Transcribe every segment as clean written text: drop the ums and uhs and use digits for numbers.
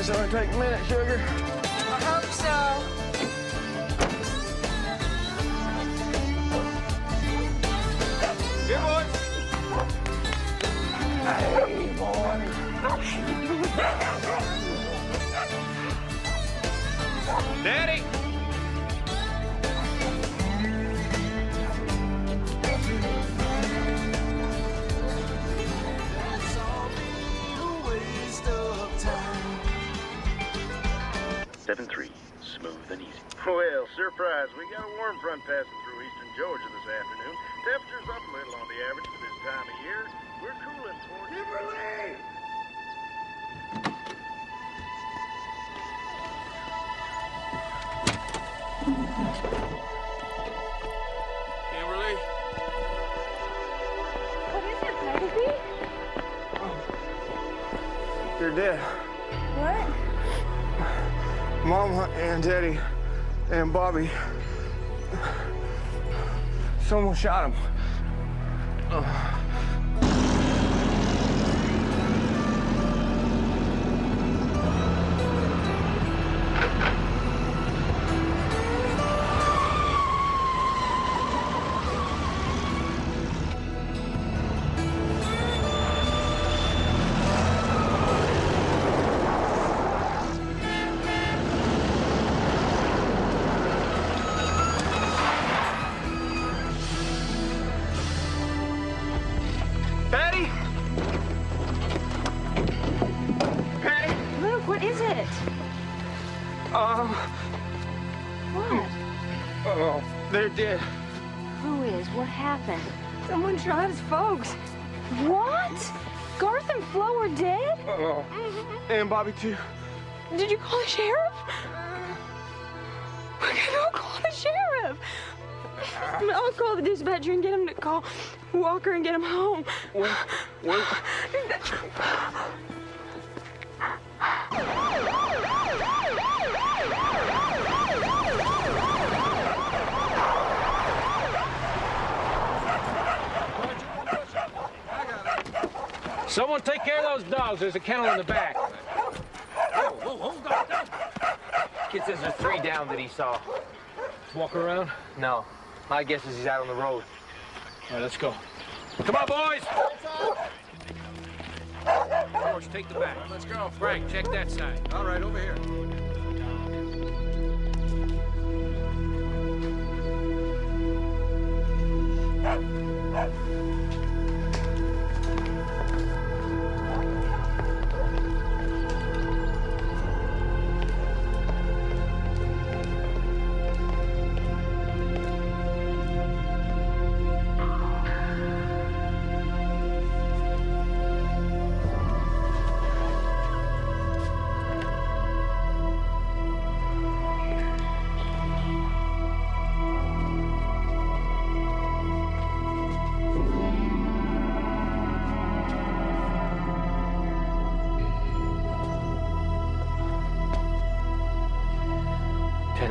This only take a minute, sugar. I hope so. Here, boys. Hey, boy. Daddy. That's all a waste of time. 7-3, smooth and easy. Well, surprise, we got a warm front passing through eastern Georgia this afternoon. Temperature's up a little on the average for this time of year. We're cooling towards... Kimberly! Kimberly. What is it, Legacy? You're dead. What? Mama and Daddy and Bobby. Someone shot him. Patty. Patty. Luke, what is it? What? Oh, they're dead. Who is? What happened? Someone shot his folks. What? Garth and Flo are dead? Oh, and Bobby too. Did you call the sheriff? Don't call the sheriff. I'll call the dispatcher and get him to call Walker and get him home. Wait. Someone take care of those dogs. There's a kennel in the back. Whoa, hold on. Kid says there's 3 down that he saw. Walk around. No. My guess is he's out on the road. All right, let's go. Come on, boys. George, take the back. Let's go. Frank, check that side. All right, over here.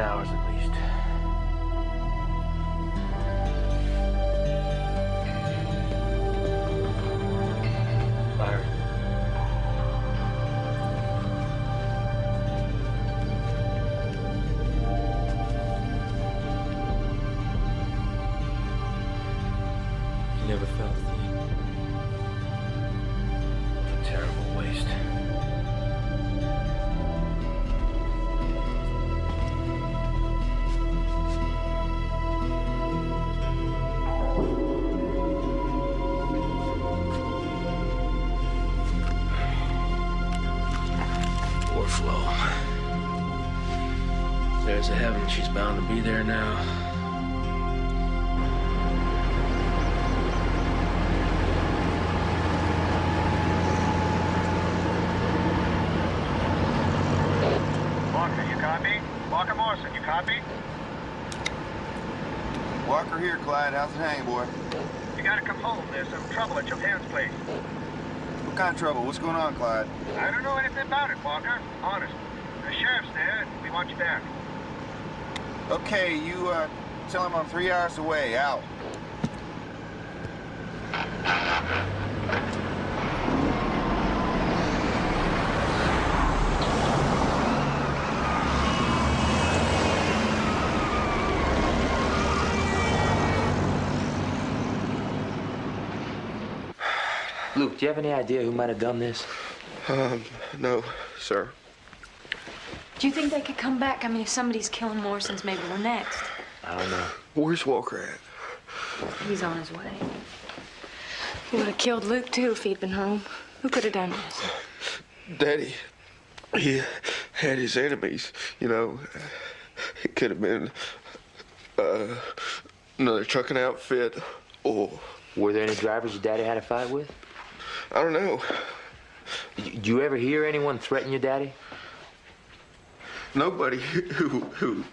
Hours at least. Byron. You never felt it. A terrible waste. There's a heaven, she's bound to be there now. Walker, you copy? Walker Morrison, you copy? Walker here, Clyde. How's it hanging, boy? You gotta come home. There's some trouble at your parents' place. What kind of trouble? What's going on, Clyde? I don't know anything about it, Walker. Honest. The sheriff's there, and we want you back. Okay, you, tell him I'm 3 hours away. Out. Luke, do you have any idea who might have done this? No, sir. Do you think they could come back? I mean, if somebody's killing Morrisons, maybe we're next. I don't know. Where's Walker at? He's on his way. He would have killed Luke, too, if he'd been home. Who could have done this? Daddy, he had his enemies, you know. It could have been another trucking outfit, or... Were there any drivers your daddy had a fight with? I don't know. Did you ever hear anyone threaten your daddy? Nobody who...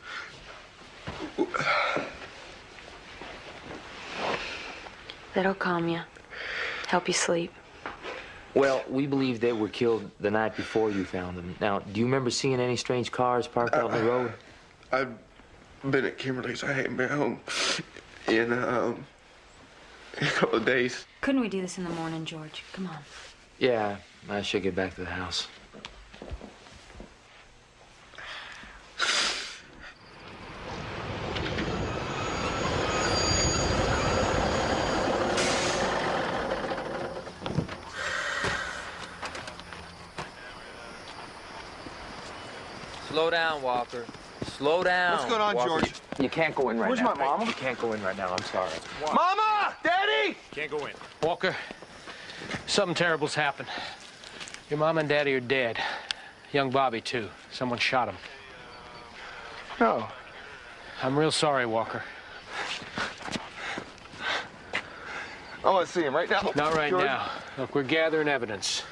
That'll calm you. Help you sleep. Well, we believe they were killed the night before you found them. Now, do you remember seeing any strange cars parked out on the road? I've been at Kimberly's. I haven't been home in a couple of days. Couldn't we do this in the morning, George? Come on. Yeah, I should get back to the house. Slow down, Walker. Slow down. What's going on, Walker. George? You can't go in right Where's now. my mama? You can't go in right now. I'm sorry. Mama! Daddy! Can't go in. Walker, something terrible's happened. Your mom and daddy are dead. Young Bobby, too. Someone shot him. No. I'm real sorry, Walker. I want to see him right now. Not right George. now. Look, we're gathering evidence.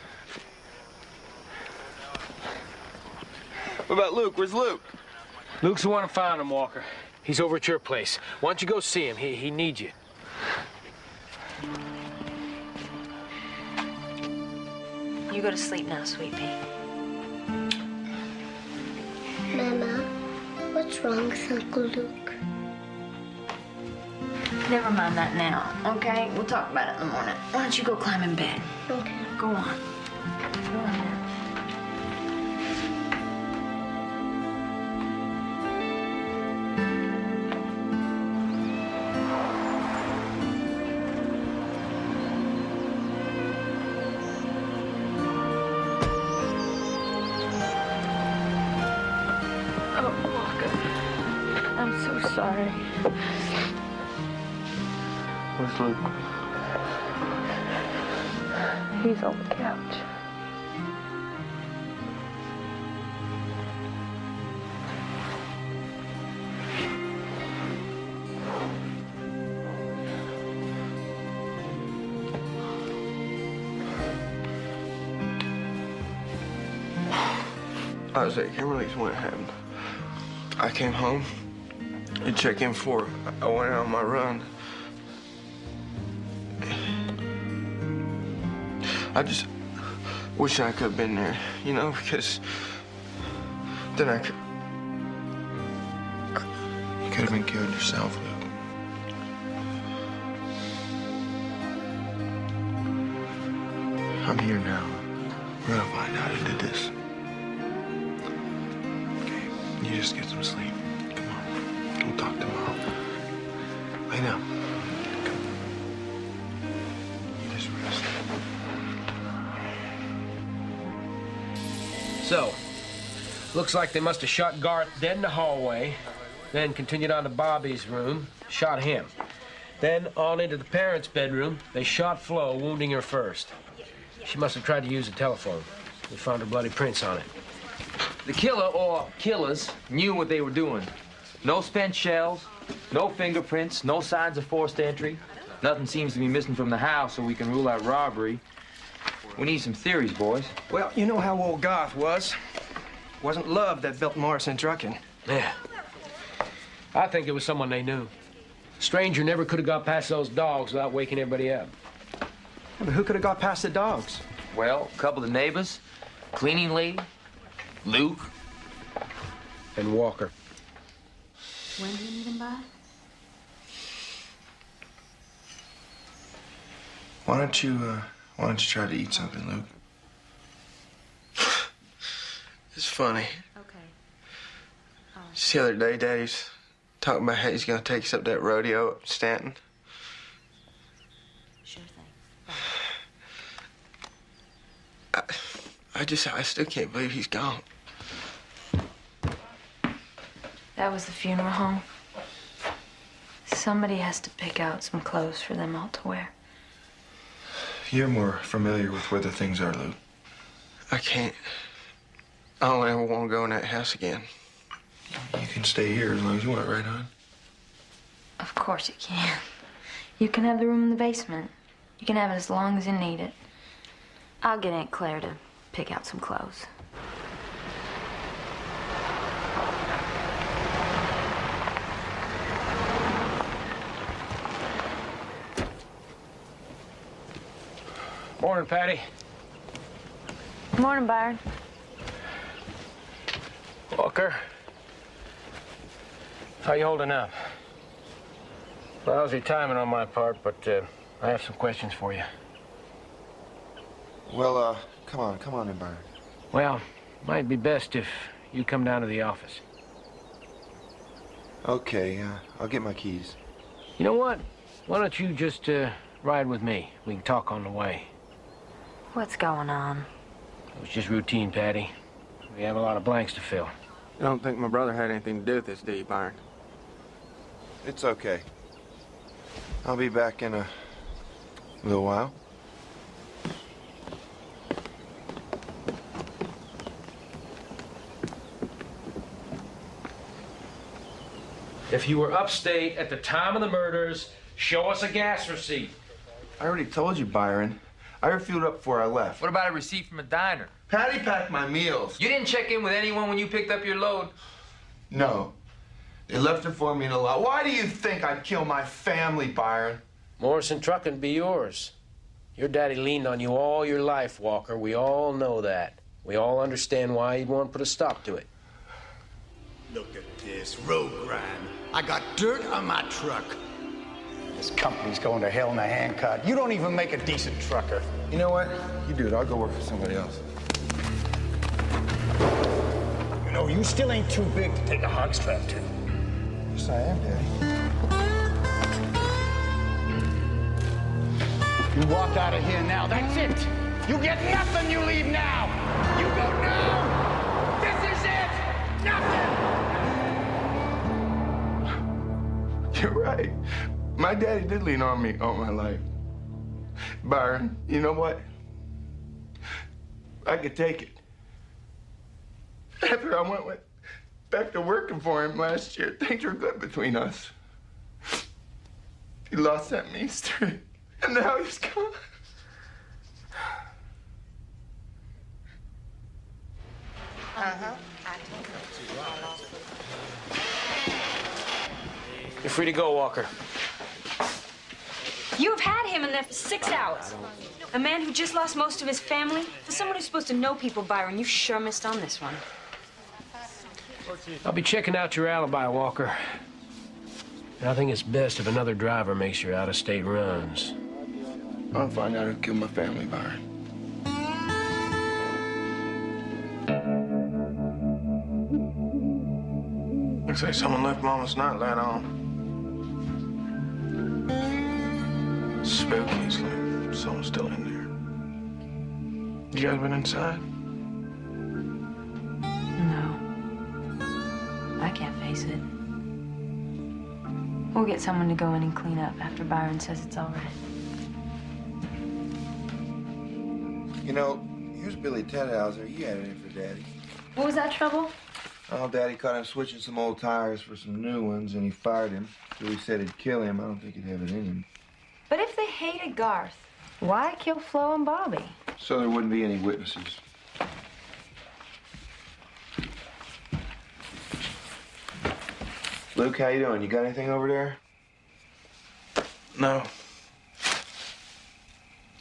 What about Luke? Where's Luke? Luke's the one who found him, Walker. He's over at your place. Why don't you go see him? He needs you. You go to sleep now, sweet pea. Mama, what's wrong with Uncle Luke? Never mind that now, okay? We'll talk about it in the morning. Why don't you go climb in bed? Okay. Go on. Go on now. Sorry. Where's Luke? He's on the couch. I was at Kimberly's when it happened. I came home to check in before I went out on my run. I just wish I could have been there, you know, because then I could... You could have been killed yourself, Luke. I'm here now. We're gonna find out who did this. Okay, you just get some sleep. Come on. We'll talk tomorrow. Lay down. Come. You just rest. So, looks like they must have shot Garth dead in the hallway, then continued on to Bobby's room, shot him. Then on into the parents' bedroom, they shot Flo, wounding her first. She must have tried to use the telephone. We found her bloody prints on it. The killer, or killers, knew what they were doing. No spent shells, no fingerprints, no signs of forced entry. Nothing seems to be missing from the house, so we can rule out robbery. We need some theories, boys. Well, you know how old Garth was. It wasn't love that built Morrison trucking. Yeah. I think it was someone they knew. Stranger never could have got past those dogs without waking everybody up. Yeah, but who could have got past the dogs? Well, a couple of neighbors, cleaning lady, Luke, and Walker. When do you need him by? Why don't you try to eat something, Luke? It's funny. Okay. Just the other day, Daddy's talking about how he's gonna take us up that rodeo up in Stanton. Sure thing. Bye. I still can't believe he's gone. That was the funeral home. Somebody has to pick out some clothes for them all to wear. You're more familiar with where the things are, Luke. I can't. I don't ever want to go in that house again. You can stay here as long as you want, right, hon? Of course you can. You can have the room in the basement. You can have it as long as you need it. I'll get Aunt Claire to pick out some clothes. Morning, Patty. Morning, Byron. Walker. How you holding up? Lousy timing on my part, but I have some questions for you. Well, come on in, Byron. Well, might be best if you come down to the office. Okay, I'll get my keys. You know what? Why don't you just ride with me? We can talk on the way. What's going on? It was just routine, Patty. We have a lot of blanks to fill. I don't think my brother had anything to do with this, do you, Byron? It's okay. I'll be back in a little while. If you were upstate at the time of the murders, show us a gas receipt. I already told you, Byron. I refueled up before I left. What about a receipt from a diner? Patty packed my meals. You didn't check in with anyone when you picked up your load? No. They left it for me in a lot. Why do you think I'd kill my family, Byron? Morrison Truckin' be yours. Your daddy leaned on you all your life, Walker. We all know that. We all understand why he'd want to put a stop to it. Look at this road grind. I got dirt on my truck. This company's going to hell in a handcart. You don't even make a decent trucker. You know what? You do it. I'll go work for somebody else. You know, you still ain't too big to take a hog strap to. Yes, I am, Daddy. You walk out of here now. That's it. You get nothing. You leave now. You go now. This is it. Nothing. You're right. My daddy did lean on me all my life. Byron, you know what? I could take it. After I went back to working for him last year, things were good between us. He lost that mean streak, and now he's gone. You're free to go, Walker. You've had him in there for 6 hours. A man who just lost most of his family. For someone who's supposed to know people, Byron, you sure missed on this one. I'll be checking out your alibi, Walker. I think it's best if another driver makes your out-of-state runs. I'll find out who killed my family, Byron. Looks like someone left Mama's nightlight on. Spooky. It's like someone's still in there. You guys been inside? No. I can't face it. We'll get someone to go in and clean up after Byron says it's all right. You know, here's Billy Tedhauser. He had it in for Daddy. What was that trouble? Oh, Daddy caught him switching some old tires for some new ones, and he fired him. Billy said he'd kill him. I don't think he'd have it in him. But if they hated Garth, why kill Flo and Bobby? So there wouldn't be any witnesses. Luke, how you doing? You got anything over there? No.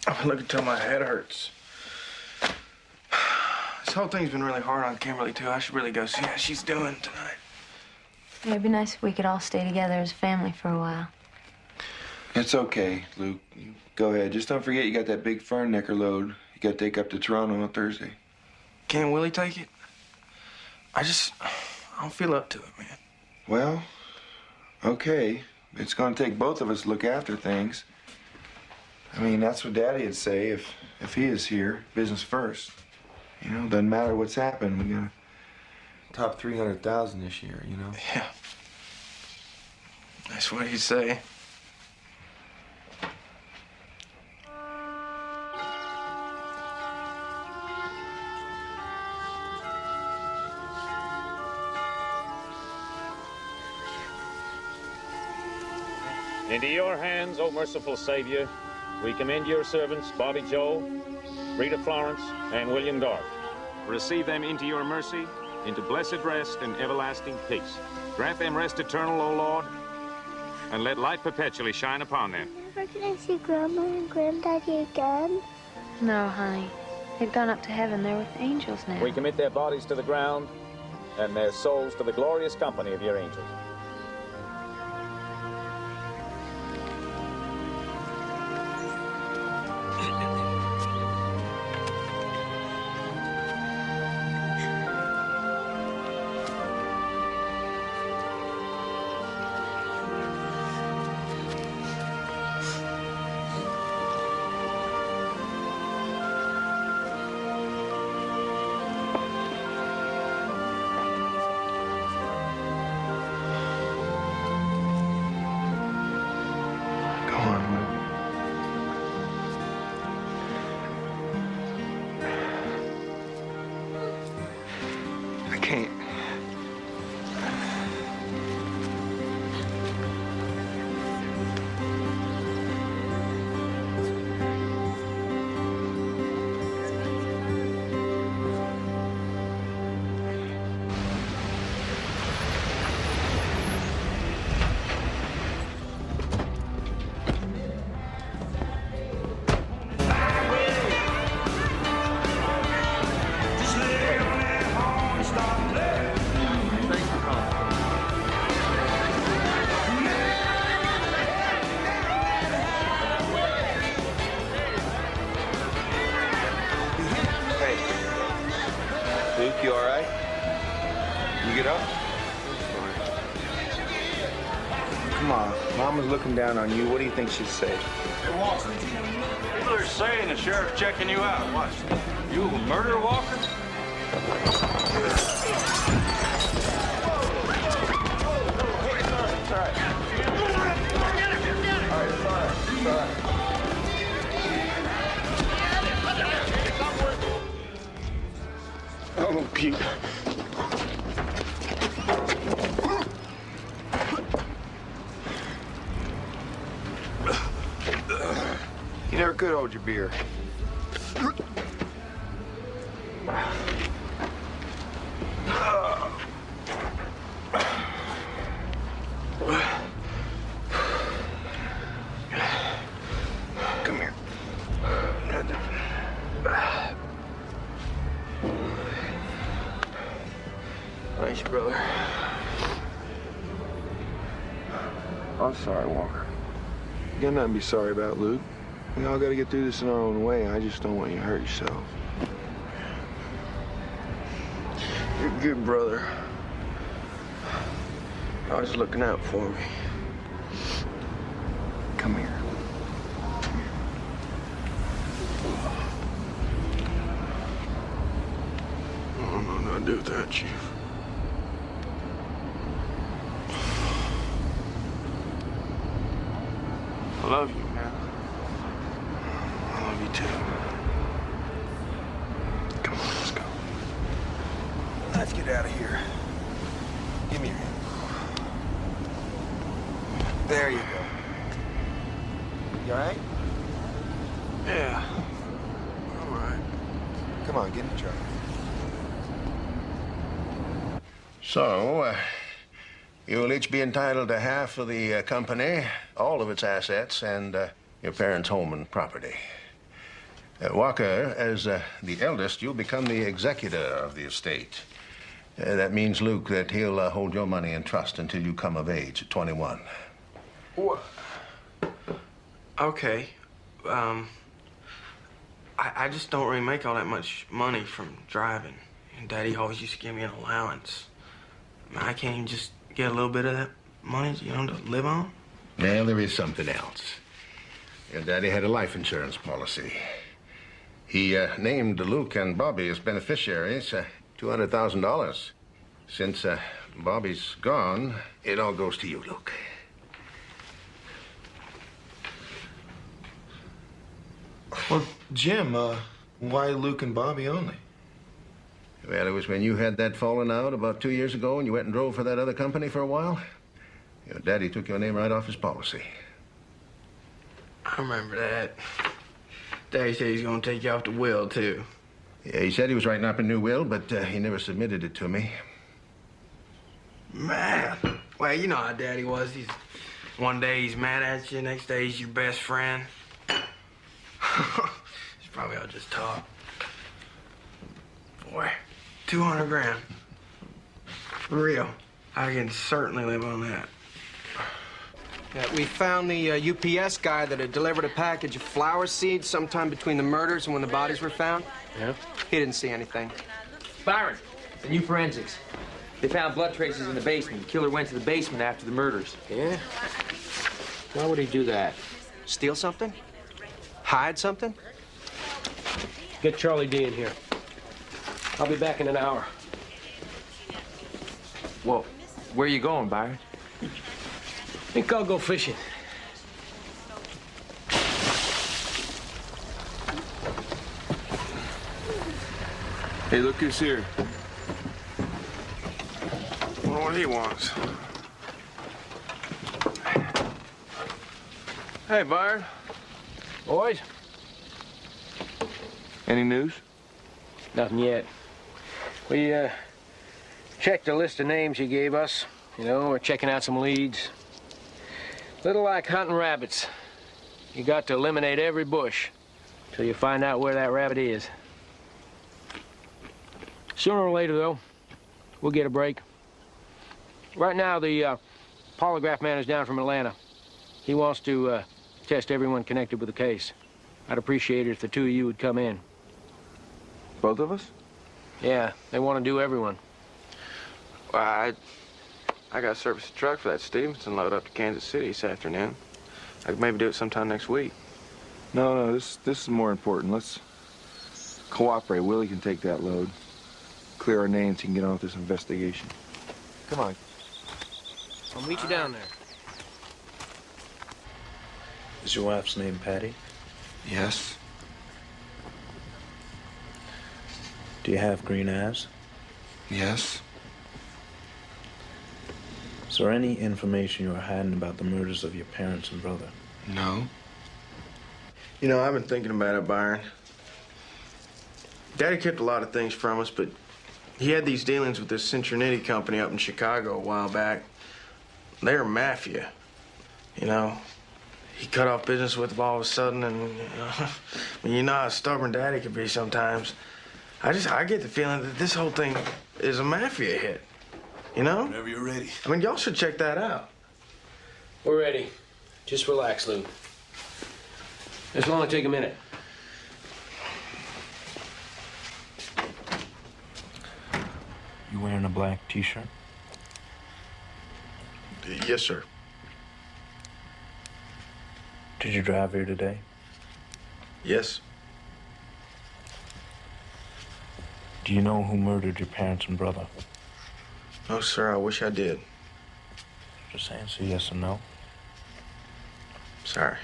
I've been looking till my head hurts. This whole thing's been really hard on Kimberly, too. I should really go see how she's doing tonight. It'd be nice if we could all stay together as a family for a while. It's okay, Luke. You go ahead. Just don't forget you got that big fern necker load you got to take up to Toronto on Thursday. Can Willie take it? I don't feel up to it, man. Well, okay. It's going to take both of us to look after things. I mean, that's what Daddy'd say if he is here. Business first. You know, doesn't matter what's happened. We got top 300,000 this year, you know? Yeah. That's what he'd say. Into your hands, O merciful Savior, we commend your servants, Bobby Joe, Rita Florence, and William Garth. Receive them into your mercy, into blessed rest and everlasting peace. Grant them rest eternal, O Lord, and let light perpetually shine upon them. Never can I see Grandma and Granddaddy again? No, honey. They've gone up to heaven. They're with angels now. We commit their bodies to the ground and their souls to the glorious company of your angels. I can't. Luke, you all right? You get up? Come on. Mama's looking down on you. What do you think she'd say? Hey, Walker. People are saying the sheriff's checking you out. What? You a murder, Walker? Oh, Pete. You never could hold your beer. Come here. Thanks, brother. I'm sorry, Walker. You got nothing to be sorry about, Luke. We all got to get through this in our own way. I just don't want you to hurt yourself. You're a good brother. Always looking out for me. Come here. Oh, no, not do that, Chief. I love you, man. I love you too. Come on, let's go. Let's get out of here. Give me your hand. There you go. You all right? Yeah. All right. Come on, get in the truck. So, you'll each be entitled to half of the company, all of its assets, and your parents' home and property. Walker, as the eldest, you'll become the executor of the estate. That means, Luke, that he'll hold your money in trust until you come of age at 21. What? Okay. I just don't really make all that much money from driving. And Daddy always used to give me an allowance. I can't even just get a little bit of that money, you know, to live on? Well, there is something else. Your daddy had a life insurance policy. He named Luke and Bobby as beneficiaries, $200,000. Since Bobby's gone, it all goes to you, Luke. Well, Jim, why Luke and Bobby only? Well, it was when you had that falling out about 2 years ago and you went and drove for that other company for a while. Your daddy took your name right off his policy. I remember that. Daddy said he's gonna take you off the will, too. Yeah, he said he was writing up a new will, but he never submitted it to me. Man. Well, you know how Daddy was. One day he's mad at you, next day he's your best friend. It's probably all just talk. Boy, 200 grand. For real. I can certainly live on that. Yeah, we found the UPS guy that had delivered a package of flower seeds sometime between the murders and when the bodies were found. Yeah? He didn't see anything. Byron, the new forensics. They found blood traces in the basement. The killer went to the basement after the murders. Yeah? Why would he do that? Steal something? Hide something? Get Charlie D in here. I'll be back in an hour. Well, where are you going, Byron? I think I'll go fishing. Hey, look who's here. I wonder what he wants. Hey, Byron. Boys? Any news? Nothing yet. We, checked the list of names you gave us. You know, we're checking out some leads. Little like hunting rabbits. You got to eliminate every bush till you find out where that rabbit is. Sooner or later, though, we'll get a break. Right now, the polygraph man is down from Atlanta. He wants to test everyone connected with the case. I'd appreciate it if the two of you would come in. Both of us? Yeah, they want to do everyone. Well, I got to service a truck for that Stevenson load up to Kansas City this afternoon. I could maybe do it sometime next week. No, this is more important. Let's cooperate. Willie can take that load. Clear our names and get on with this investigation. Come on. I'll meet you down there. Is your wife's name Patty? Yes. Do you have green eyes? Yes. Is there any information you are hiding about the murders of your parents and brother? No. You know, I've been thinking about it, Byron. Daddy kept a lot of things from us, but he had these dealings with this Cincinnati company up in Chicago a while back. They were mafia. You know, he cut off business with them all of a sudden, and you know how stubborn Daddy could be sometimes. I get the feeling that this whole thing is a mafia hit. You know? Whenever you're ready. I mean, y'all should check that out. We're ready. Just relax, Lou. This will only take a minute. You wearing a black t-shirt? Yes, sir. Did you drive here today? Yes. Do you know who murdered your parents and brother? No, sir, I wish I did. Just answer yes or no. Sorry.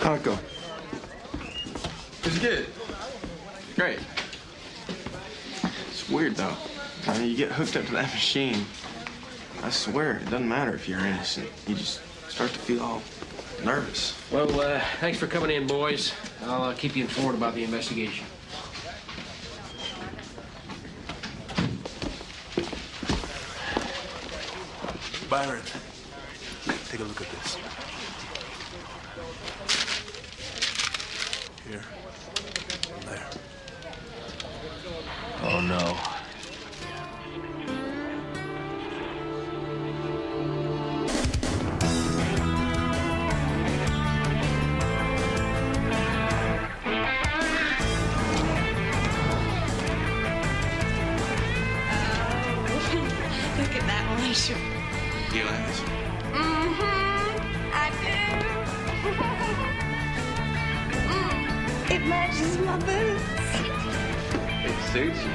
How'd it go? It's good. Great. It's weird, though. I mean, you get hooked up to that machine. I swear, it doesn't matter if you're innocent. You just start to feel all nervous. Well, thanks for coming in, boys. I'll keep you informed about the investigation. Byron, take a look at this. Here. And there. Oh, no. Look at that one, sure. You like this? Mm-hmm. It matches my boots. It suits you.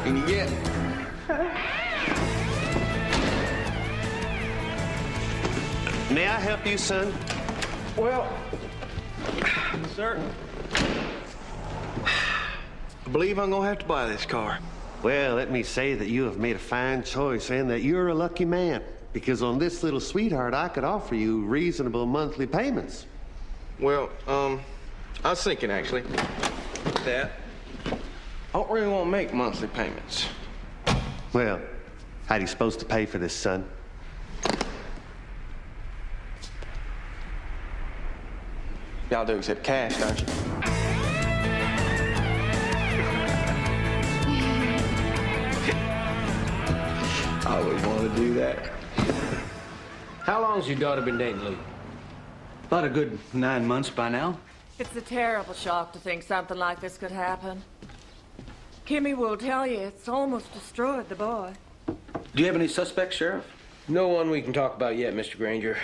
Can you get it? May I help you, son? Well, sir, I believe I'm gonna have to buy this car. Well, let me say that you have made a fine choice and that you're a lucky man. Because on this little sweetheart, I could offer you reasonable monthly payments. Well, I was thinking actually that I don't really want to make monthly payments. Well, how are you supposed to pay for this, son? Y'all do accept cash, don't you? I would want to do that. How long's your daughter been dating Luke? About a good 9 months by now. It's a terrible shock to think something like this could happen. Kimmy will tell you it's almost destroyed the boy. Do you have any suspects, Sheriff? No one we can talk about yet, Mr. Granger.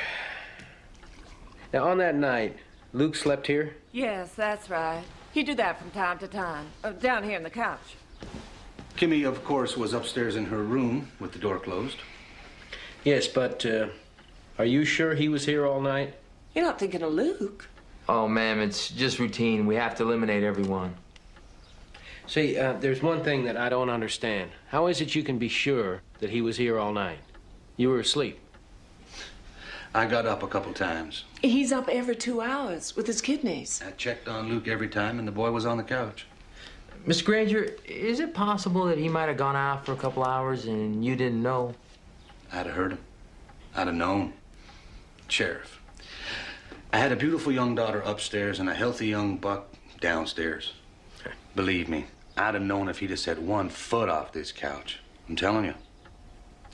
Now, on that night, Luke slept here? Yes, that's right. He'd do that from time to time. Down here on the couch. Kimmy, of course, was upstairs in her room with the door closed. Yes, but are you sure he was here all night? You're not thinking of Luke? Oh, ma'am, it's just routine. We have to eliminate everyone. See, there's one thing that I don't understand. How is it you can be sure that he was here all night? You were asleep. I got up a couple times. He's up every 2 hours with his kidneys. I checked on Luke every time, and the boy was on the couch. Miss Granger, is it possible that he might have gone out for a couple hours and you didn't know? I'd have heard him. I'd have known. Sheriff, I had a beautiful young daughter upstairs and a healthy young buck downstairs. Believe me, I'd have known if he'd have set 1 foot off this couch. I'm telling you.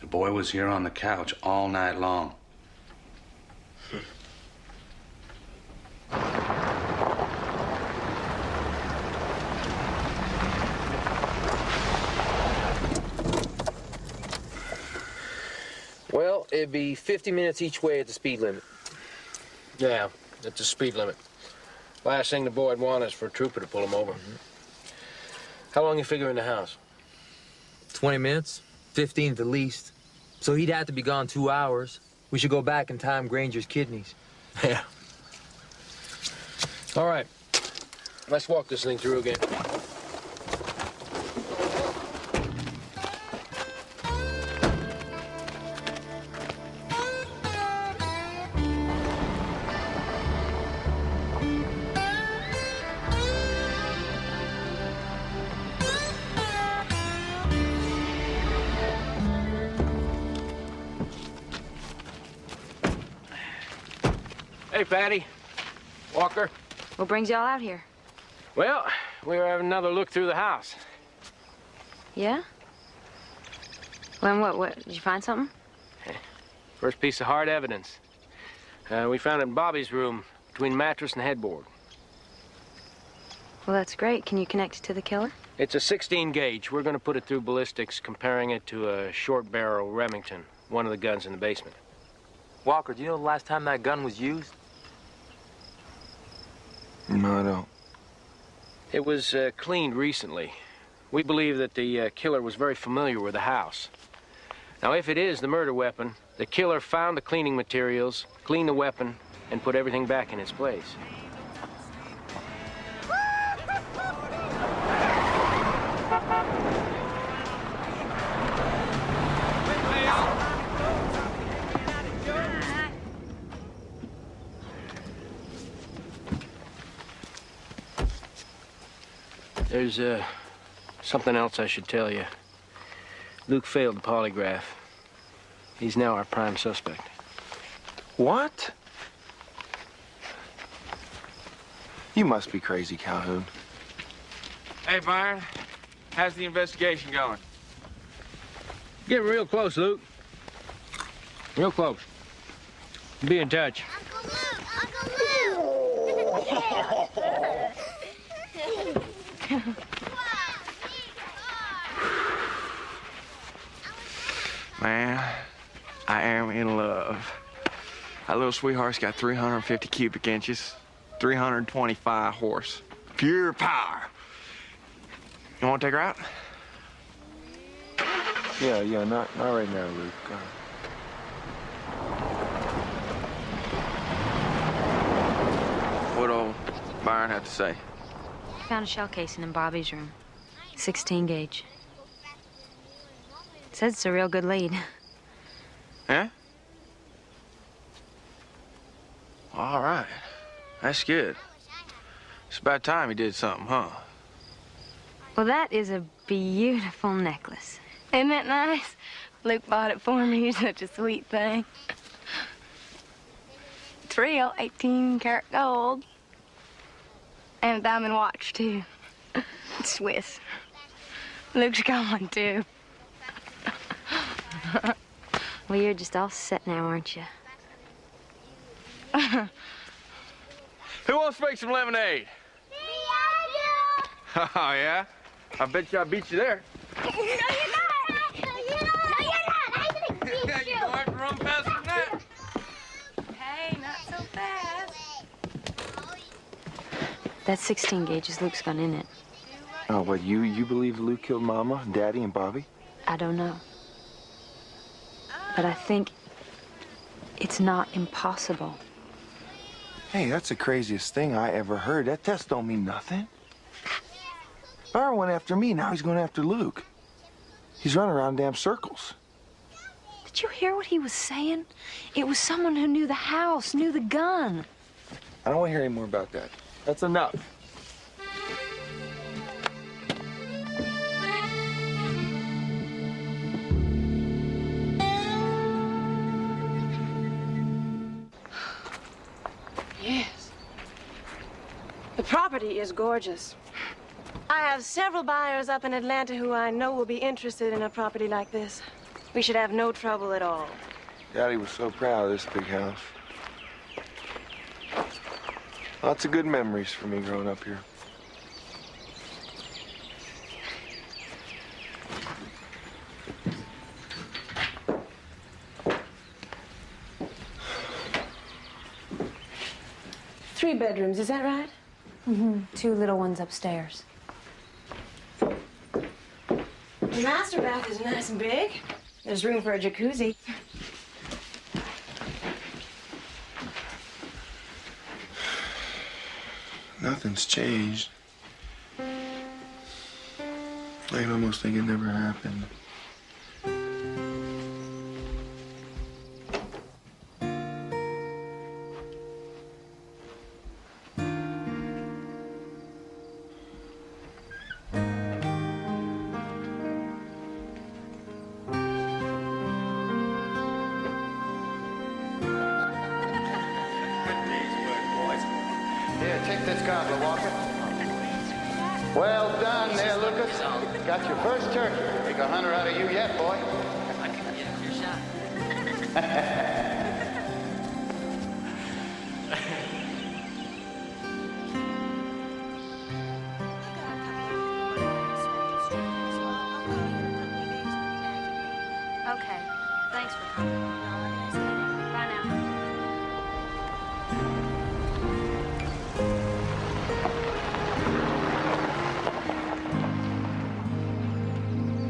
The boy was here on the couch all night long. Well, it'd be 50 minutes each way at the speed limit. Yeah, that's the speed limit. Last thing the boy'd want is for a trooper to pull him over. How long you figure in the house? 20 minutes, 15 at the least. So he'd have to be gone 2 hours. We should go back and time Granger's kidneys. Yeah. All right. Let's walk this thing through again. Hey, Patty. Walker. What brings y'all out here? Well, we were having another look through the house. Yeah? Well, what? Did you find something? First piece of hard evidence. We found it in Bobby's room, between mattress and headboard. Well, that's great. Can you connect it to the killer? It's a 16 gauge. We're going to put it through ballistics, comparing it to a short barrel Remington, one of the guns in the basement. Walker, do you know the last time that gun was used? No, I don't. It was cleaned recently. We believe that the killer was very familiar with the house. Now, if it is the murder weapon, the killer found the cleaning materials, cleaned the weapon, and put everything back in its place. There's something else I should tell you. Luke failed the polygraph. He's now our prime suspect. What? You must be crazy, Calhoun. Hey, Byron. How's the investigation going? Getting real close, Luke. Real close. Be in touch. Man, I am in love. That little sweetheart's got 350 cubic inches, 325 horse. Pure power. You want to take her out? Yeah, not right now, Luke. What'd old Byron have to say? Found a shell casing in Bobby's room. 16 gauge. Says it's a real good lead. Yeah? All right. That's good. It's about time he did something, huh? Well, that is a beautiful necklace. Isn't that nice? Luke bought it for me. He's such a sweet thing. It's real, 18-karat gold. And a diamond watch, too. It's Swiss. Luke's got one, too. Well, you're just all set now, aren't you? Who wants to make some lemonade? Me, I do. Oh, yeah? I bet you I beat you there. No, you're not. No, you're not. I'm gonna beat you. You're going to run faster than that. Hey, not so fast. That 16 gauge is Luke's gun in it. Oh, what, you believe Luke killed Mama, Daddy, and Bobby? I don't know. But I think it's not impossible. Hey, that's the craziest thing I ever heard. That test don't mean nothing. Byron went after me, now he's going after Luke. He's running around damn circles. Did you hear what he was saying? It was someone who knew the house, knew the gun. I don't want to hear any more about that. That's enough. Yes. The property is gorgeous. I have several buyers up in Atlanta who I know will be interested in a property like this. We should have no trouble at all. Daddy was so proud of this big house. Lots of good memories for me growing up here. Three bedrooms, is that right? Mm-hmm. Two little ones upstairs. The master bath is nice and big. There's room for a jacuzzi. Nothing's changed. I almost think it never happened. Here, take this goblet, Walker. Well done there, Lucas. Got your first turkey. Make a hunter out of you yet, boy. I can get your shot. Okay. Thanks for coming. Bye now.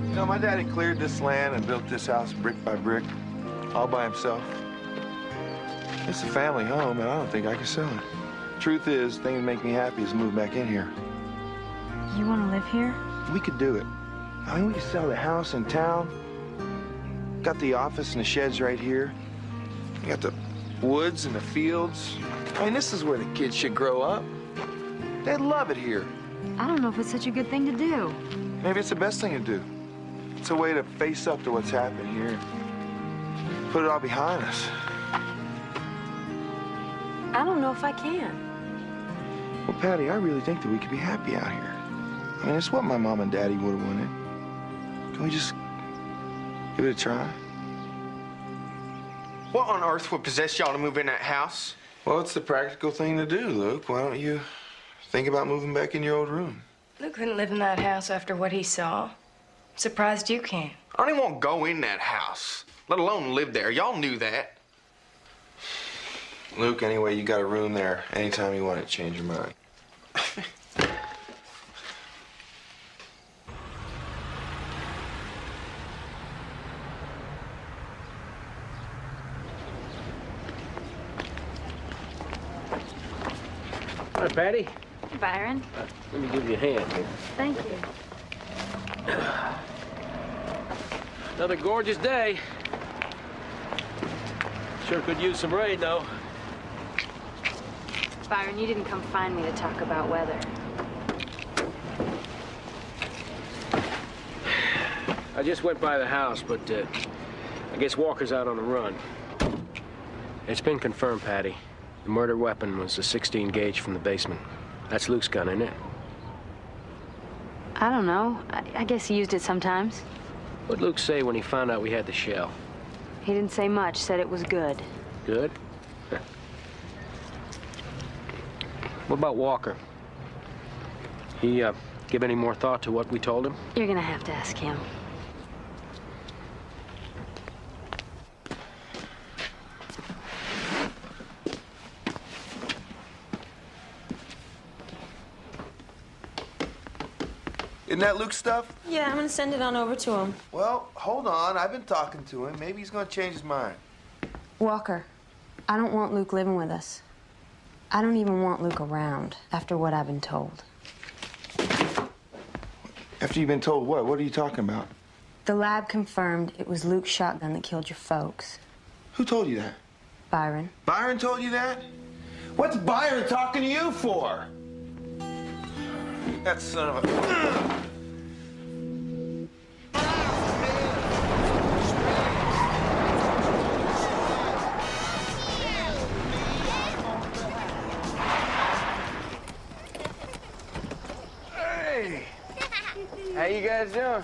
You know, my daddy cleared this land and built this house brick by brick, all by himself. It's a family home, and I don't think I can sell it. Truth is, the thing that make me happy is to move back in here. You want to live here? We could do it. I mean, we could sell the house in town. Got the office and the sheds right here. We got the woods and the fields. I mean, this is where the kids should grow up. They'd love it here. I don't know if it's such a good thing to do. Maybe it's the best thing to do. It's a way to face up to what's happened here. Put it all behind us. I don't know if I can. Well, Patty, I really think that we could be happy out here. I mean, it's what my mom and daddy would have wanted. Can we just give it a try? What on earth would possess y'all to move in that house? Well, it's the practical thing to do, Luke. Why don't you think about moving back in your old room? Luke couldn't live in that house after what he saw. Surprised you can. I don't even want to go in that house, let alone live there. Y'all knew that. Luke, anyway, you got a room there anytime you want to change your mind. Hi, Patty. Byron. Let me give you a hand here. Thank you. Another gorgeous day. Sure could use some rain, though. Byron, you didn't come find me to talk about weather. I just went by the house, but I guess Walker's out on the run. It's been confirmed, Patty. The murder weapon was a 16 gauge from the basement. That's Luke's gun, isn't it? I don't know. I guess he used it sometimes. What'd Luke say when he found out we had the shell? He didn't say much, said it was good. Good? What about Walker? He give any more thought to what we told him? You're gonna have to ask him. Isn't that Luke's stuff? Yeah, I'm gonna send it on over to him. Well, hold on. I've been talking to him. Maybe he's gonna change his mind. Walker, I don't want Luke living with us. I don't even want Luke around after what I've been told. After you've been told what? What are you talking about? The lab confirmed it was Luke's shotgun that killed your folks. Who told you that? Byron. Byron told you that? What's Byron talking to you for? That son of a... Hey! How you guys doing?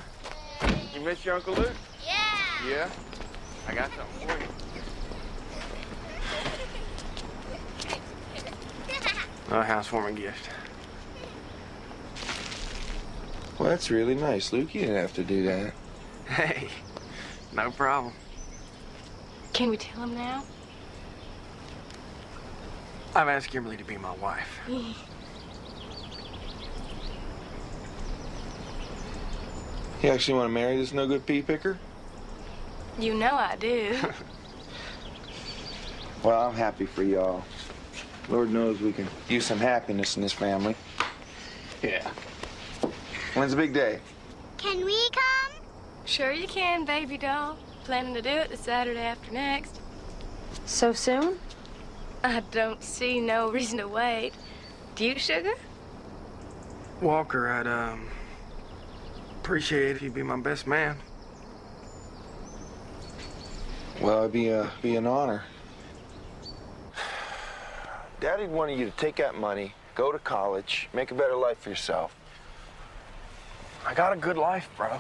You miss your Uncle Luke? Yeah. Yeah? I got something for you. A housewarming gift. Well, that's really nice, Luke. You didn't have to do that. Hey, no problem. Can we tell him now? I've asked Kimberly to be my wife. You actually want to marry this no-good pea picker? You know I do. Well, I'm happy for y'all. Lord knows we can use some happiness in this family. Yeah. When's the big day? Can we come? Sure you can, baby doll. Planning to do it the Saturday after next. So soon? I don't see no reason to wait. Do you, sugar? Walker, I'd, appreciate it if you'd be my best man. Well, it'd be an honor. Daddy wanted you to take that money, go to college, make a better life for yourself. I got a good life, bro.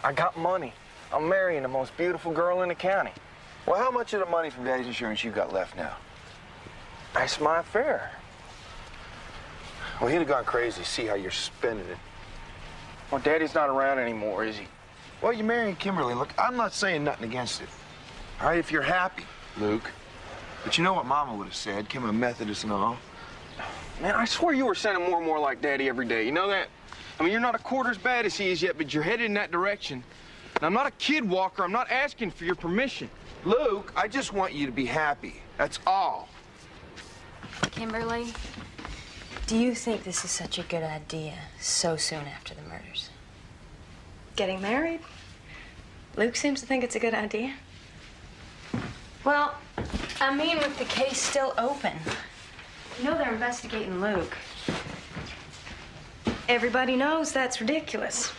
I got money. I'm marrying the most beautiful girl in the county. Well, how much of the money from Daddy's insurance you got left now? That's my affair. Well, he'd have gone crazy. See how you're spending it. Well, Daddy's not around anymore, is he? Well, you're marrying Kimberly. Look, I'm not saying nothing against it. All right, if you're happy, Luke. But you know what Mama would have said, Kim a Methodist and all. Man, I swear you were sounding more and more like Daddy every day. You know that? I mean, you're not a quarter as bad as he is yet, but you're headed in that direction. And I'm not a kid, Walker. I'm not asking for your permission. Luke, I just want you to be happy. That's all. Kimberly, do you think this is such a good idea so soon after the murders? Getting married? Luke seems to think it's a good idea. Well, I mean, with the case still open. You know they're investigating Luke. Everybody knows that's ridiculous.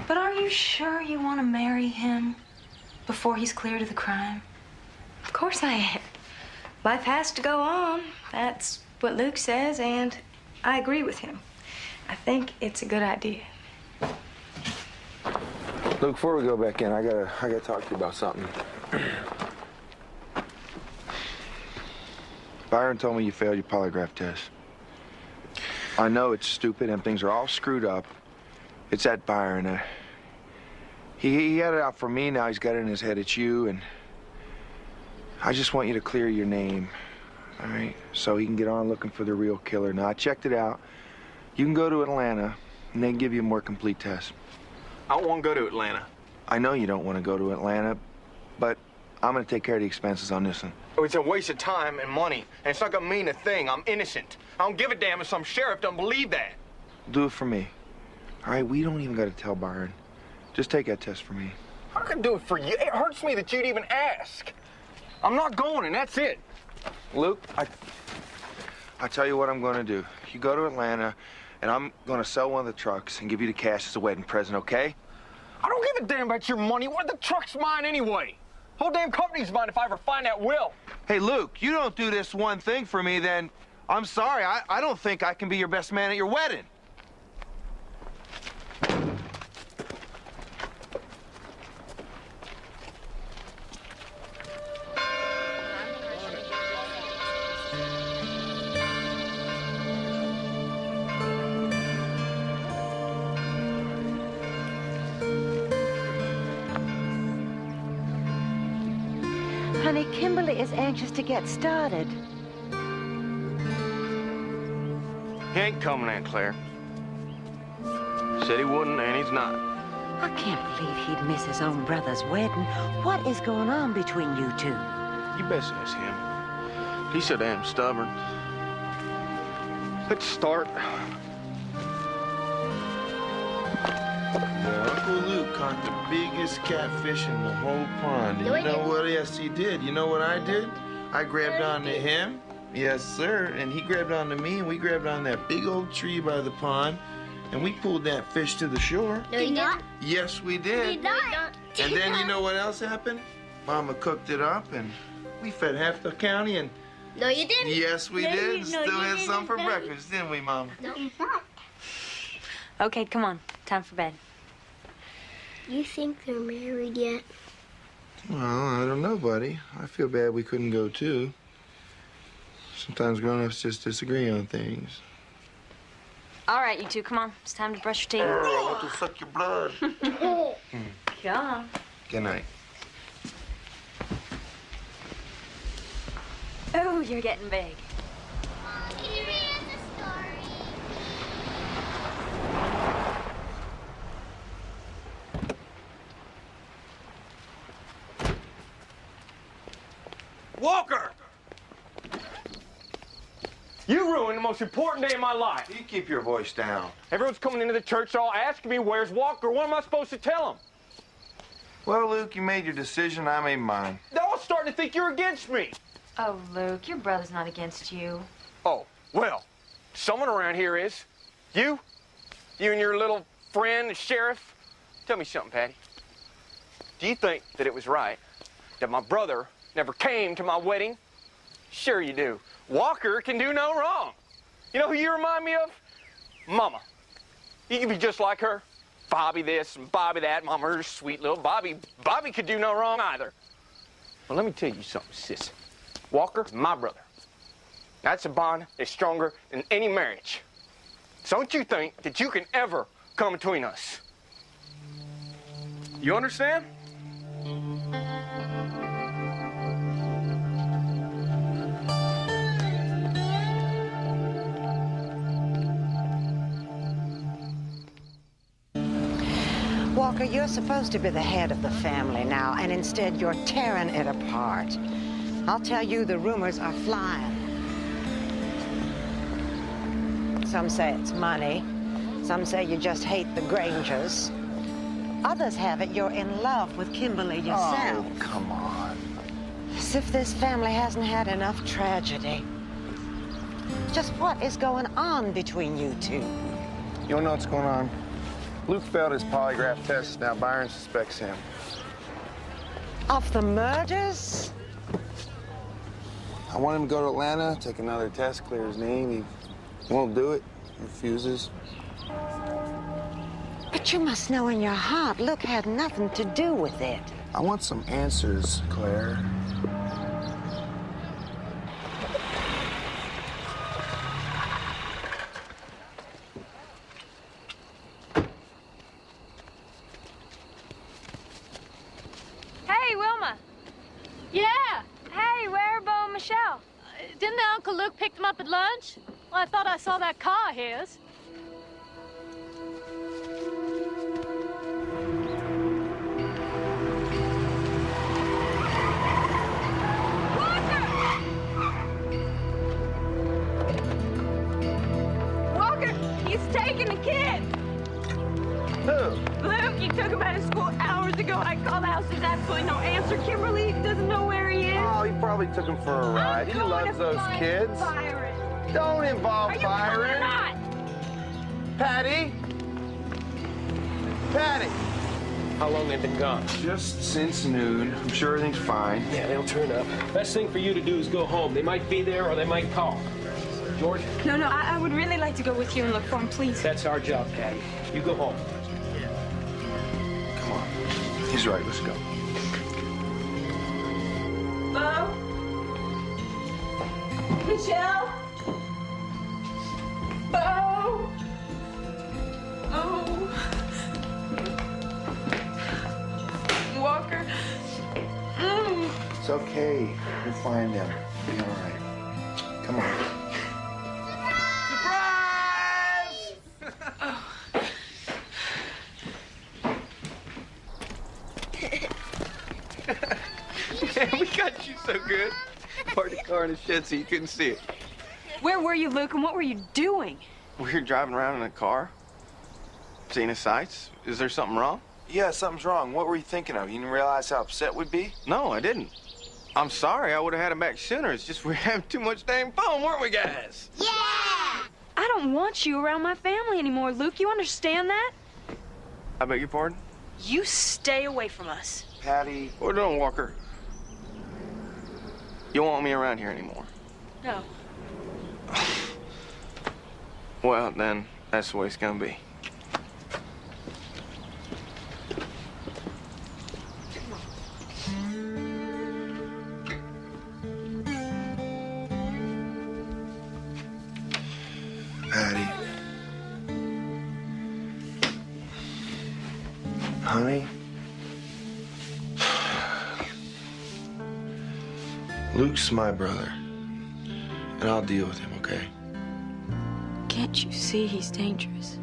But are you sure you want to marry him before he's cleared of the crime? Of course I am. Life has to go on. That's what Luke says, and I agree with him. I think it's a good idea. Luke, before we go back in, I gotta talk to you about something. Byron told me you failed your polygraph test. I know it's stupid and things are all screwed up. It's that Byron. He had it out for me, now he's got it in his head it's you, and I just want you to clear your name. All right, so he can get on looking for the real killer. Now, I checked it out. You can go to Atlanta, and they can give you a more complete test. I don't want to go to Atlanta. I know you don't want to go to Atlanta, but I'm going to take care of the expenses on this one. Oh, it's a waste of time and money, and it's not going to mean a thing. I'm innocent. I don't give a damn if some sheriff don't believe that. Do it for me. All right, we don't even got to tell Byron. Just take that test for me. I can do it for you. It hurts me that you'd even ask. I'm not going, and that's it. Luke, I tell you what I'm going to do. You go to Atlanta, and I'm going to sell one of the trucks and give you the cash as a wedding present, okay? I don't give a damn about your money. What, the truck's mine anyway. The whole damn company's mine if I ever find that will. Hey, Luke, you don't do this one thing for me, then I'm sorry. I don't think I can be your best man at your wedding. Honey, Kimberly is anxious to get started. He ain't coming, Aunt Claire. Said he wouldn't, and he's not. I can't believe he'd miss his own brother's wedding. What is going on between you two? You best ask him. He's so damn stubborn. Let's start. Uncle Luke caught the biggest catfish in the whole pond. And you know what else he did? You know what I did? I grabbed onto him. Yes, sir. And he grabbed onto me, and we grabbed on that big old tree by the pond, and we pulled that fish to the shore. No, you didn't. Yes, we did. We don't. And then you know what else happened? Mama cooked it up, and we fed half the county, and... No, you didn't. Yes, we did. Still had some for breakfast, didn't we, Mama? No. Okay, come on. Time for bed. You think they're married yet? Well, I don't know, buddy. I feel bad we couldn't go, too. Sometimes grown-ups just disagree on things. All right, you two, come on. It's time to brush your teeth. I want to suck your blood. Come on. Good night. Oh, you're getting big. Can you read us a story? Walker! You ruined the most important day of my life. You keep your voice down. Everyone's coming into the church all asking me, where's Walker? What am I supposed to tell them? Well, Luke, you made your decision. I made mine. They're all starting to think you're against me. Oh, Luke, your brother's not against you. Oh, well, someone around here is. You? You and your little friend, the sheriff? Tell me something, Patty. Do you think that it was right that my brother never came to my wedding? Sure you do. Walker can do no wrong. You know who you remind me of? Mama. You can be just like her. Bobby this and Bobby that. Mama, her sweet little Bobby. Bobby could do no wrong either. Well, let me tell you something, sis. Walker, my brother. That's a bond that's stronger than any marriage. So don't you think that you can ever come between us. You understand? Walker, you're supposed to be the head of the family now, and instead you're tearing it apart. I'll tell you, the rumors are flying. Some say it's money. Some say you just hate the Grangers. Others have it you're in love with Kimberly yourself. Oh, come on. As if this family hasn't had enough tragedy. Just what is going on between you two? You don't know what's going on. Luke failed his polygraph test. Now Byron suspects him. Of the murders? I want him to go to Atlanta, take another test, clear his name. He won't do it. He refuses. But you must know in your heart Luke had nothing to do with it. I want some answers, Claire. Hey, Wilma. Yeah. Hey, where are Bo and Michelle? didn't Uncle Luke pick them up at lunch? Well, I thought I saw that car of his. Walker, he's taking the kid. Who? Luke, he took him out of school hours ago. I called the house. There's absolutely no answer. Kimberly doesn't know where he is. Oh, he probably took him for a ride. He loves those kids. Don't involve Byron. Patty? Patty! How long they've been gone? Just since noon. I'm sure everything's fine. Yeah, they'll turn up. Best thing for you to do is go home. They might be there or they might call. George? No, I would really like to go with you and look for him, please. That's our job, Patty. You go home. Come on. He's right. Let's go. Bo? Michelle? Bo? Oh. Walker? It's okay. We'll find them. Be all right. Come on. Man, we got you so good. Parked the car in the shed so you couldn't see it. Where were you, Luke, and what were you doing? We're driving around in a car, seeing the sights. Is there something wrong? Yeah, something's wrong. What were you thinking of? You didn't realize how upset we'd be? No, I didn't. I'm sorry. I would have had him back sooner. It's just we're having too much dang fun, weren't we, guys? Yeah! I don't want you around my family anymore, Luke. You understand that? I beg your pardon? You stay away from us. Patty. What are you doing, Walker? You don't want me around here anymore. No. Well, then, that's the way it's gonna be. Patty. Honey? Luke's my brother, and I'll deal with him, okay? Can't you see he's dangerous?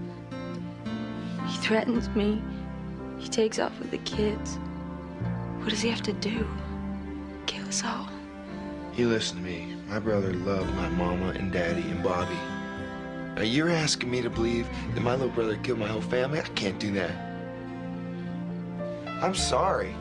He threatens me. He takes off with the kids. What does he have to do? Kill us all? You listen to me. My brother loved my mama and daddy and Bobby. Now you're asking me to believe that my little brother killed my whole family? I can't do that. I'm sorry.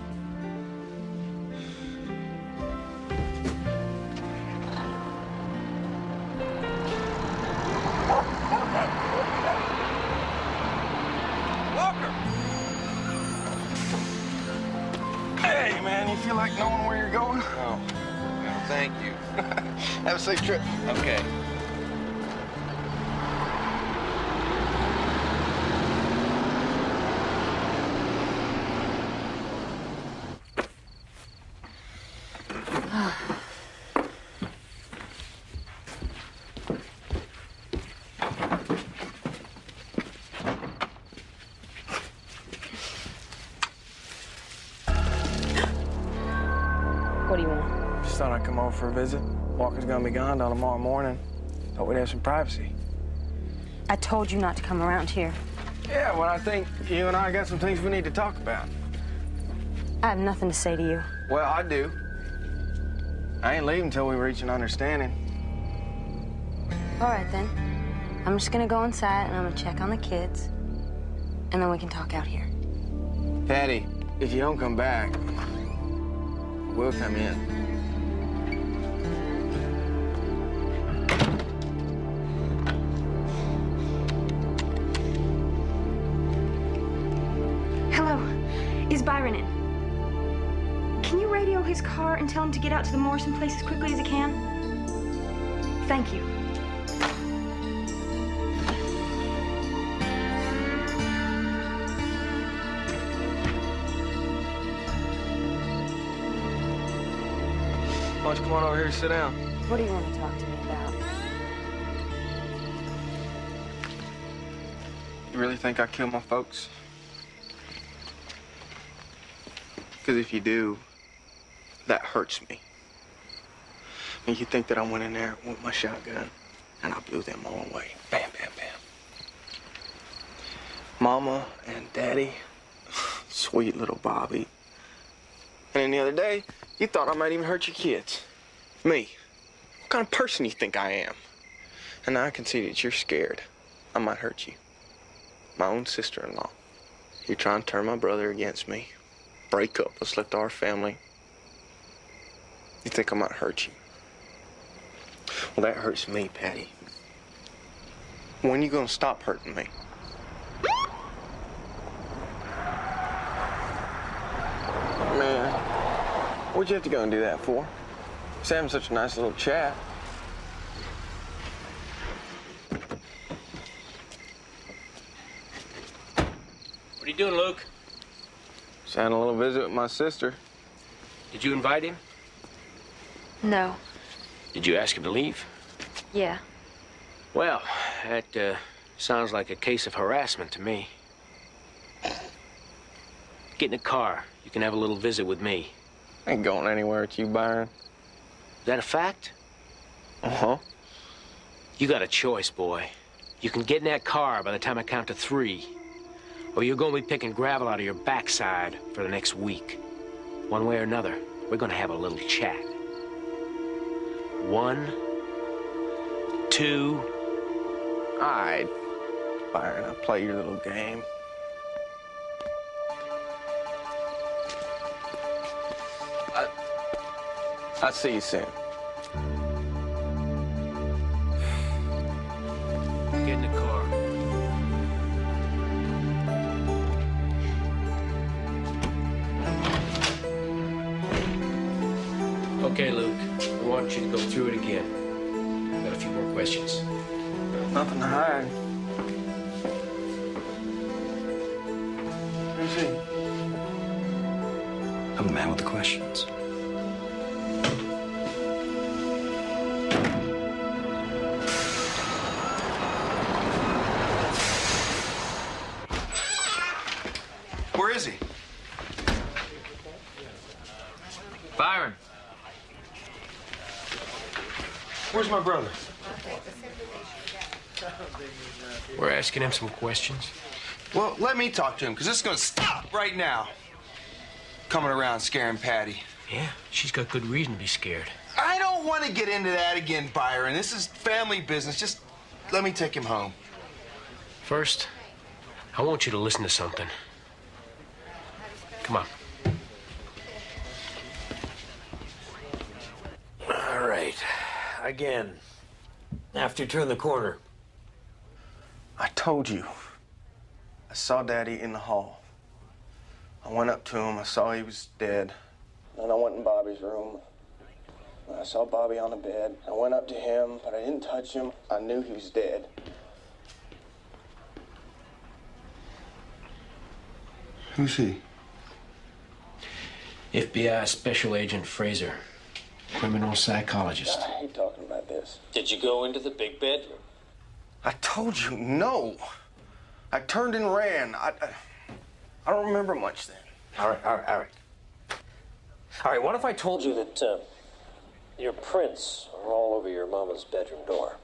Hey, man, you feel like knowing where you're going? Oh, thank you. Have a safe trip. Okay. What do you want? Just thought I'd come over for a visit. Walker's gonna be gone till tomorrow morning. Thought we'd have some privacy. I told you not to come around here. Yeah, well, I think you and I got some things we need to talk about. I have nothing to say to you. Well, I do. I ain't leaving until we reach an understanding. All right, then. I'm just gonna go inside and I'm gonna check on the kids. And then we can talk out here. Patty, if you don't come back, we'll come in. Hello. Is Byron in? Can you radio his car and tell him to get out to the Morrison place as quickly as he can? Thank you. Why don't you come on over here and sit down? What do you want to talk to me about? You really think I killed my folks? Because if you do, that hurts me. And you think that I went in there with my shotgun, and I blew them all away. Bam, bam, bam. Mama and Daddy, sweet little Bobby. And then the other day, you thought I might even hurt your kids. Me. What kind of person do you think I am? And now I can see that you're scared. I might hurt you. My own sister-in-law. You're trying to turn my brother against me. Break up. Let's let our family. You think I might hurt you? Well, that hurts me, Patty. When you gonna stop hurting me? Man, what'd you have to go and do that for? Just having such a nice little chat. What are you doing, Luke? Just having a little visit with my sister. Did you invite him? No. Did you ask him to leave? Yeah. Well, that sounds like a case of harassment to me. Get in the car. You can have a little visit with me. I ain't going anywhere with you, Byron. Is that a fact? Uh-huh. You got a choice, boy. You can get in that car by the time I count to 3. Or you're going to be picking gravel out of your backside for the next week. One way or another, we're going to have a little chat. 1, 2. All right, Byron, I'll play your little game. I'll see you soon. Get in the car. Okay, Luke. I want you to go through it again. I've got a few more questions. Nothing to hide. Who's he? I'm the man with the questions. Where is he? Byron. Where's my brother? We're asking him some questions. Well, let me talk to him, because this is going to stop right now. Coming around scaring Patty. Yeah, she's got good reason to be scared. I don't want to get into that again, Byron. This is family business. Just let me take him home. First, I want you to listen to something. Come on. All right. Again. After you turn the corner. I told you. I saw Daddy in the hall. I went up to him. I saw he was dead. Then I went in Bobby's room. I saw Bobby on the bed. I went up to him, but I didn't touch him. I knew he was dead. Who's he? FBI Special Agent Fraser, criminal psychologist. I hate talking about this. Did you go into the big bedroom? I told you, no. I turned and ran. I don't remember much then. All right. All right, what if I told you that your prints are all over your mama's bedroom door?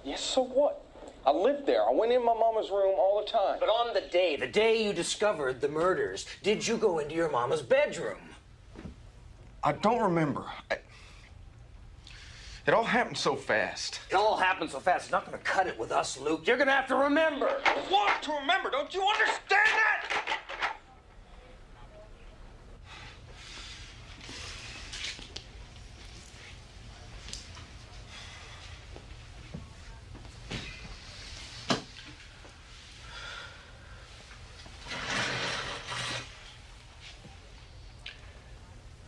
Yes, so what? I lived there. I went in my mama's room all the time. But on the day you discovered the murders, did you go into your mama's bedroom? I don't remember. It all happened so fast. It all happened so fast. It's not going to cut it with us, Luke. You're going to have to remember. I want to remember. Don't you understand that?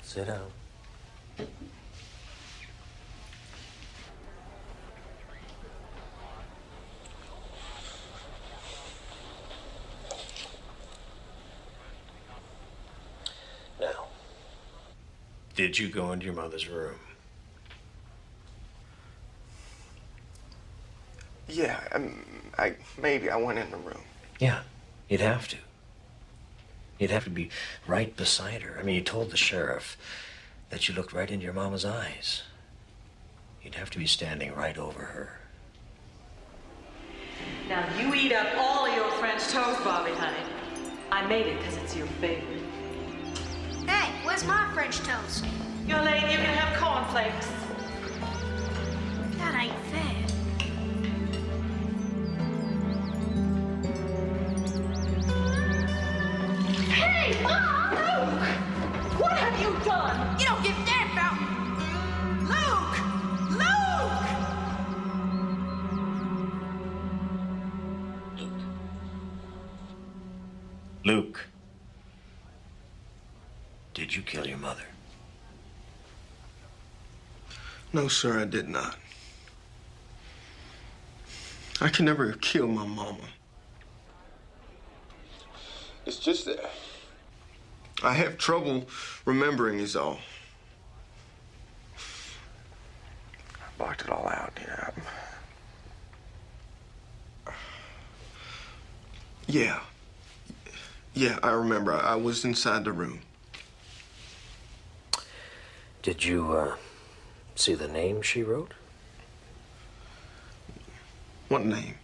Sit down. Now, did you go into your mother's room? Yeah, maybe I went in the room. Yeah, you'd have to. You'd have to be right beside her. I mean, you told the sheriff that you looked right into your mama's eyes. You'd have to be standing right over her. Now, you eat up all of your French toast, Bobby, honey. I made it because it's your favorite. Hey, where's my French toast? Young lady, you can have cornflakes. That ain't fair. Hey, Mom! Luke! What have you done? You don't give a damn about Luke! Luke! Luke, did you kill your mother? No, sir, I did not. I can never have killed my mama. It's just that I have trouble remembering is all. I blocked it all out, yeah. Yeah, I remember. I was inside the room. Did you, see the name she wrote? What name?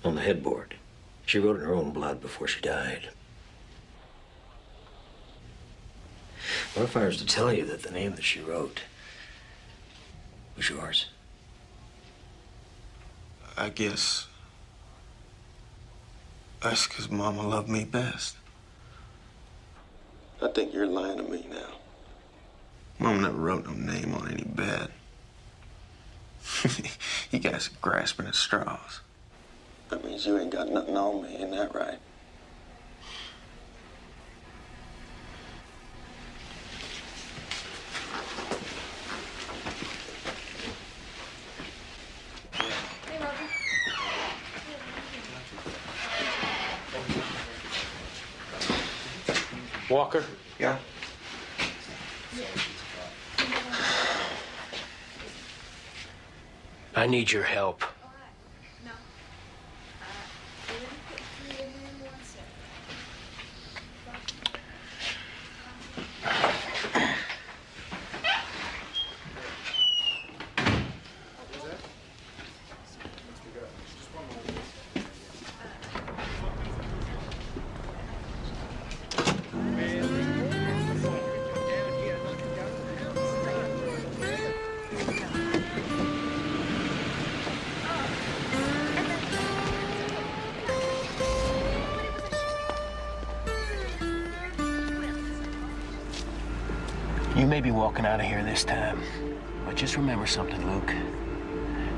On the headboard. She wrote in her own blood before she died. What if I was to tell you that the name that she wrote was yours? I guess that's because Mama loved me best. I think you're lying to me now. Mom never wrote no name on any bed. You guys are grasping at straws. That means you ain't got nothing on me, ain't that right? Walker? Yeah? I need your help. You may be walking out of here this time, but just remember something, Luke.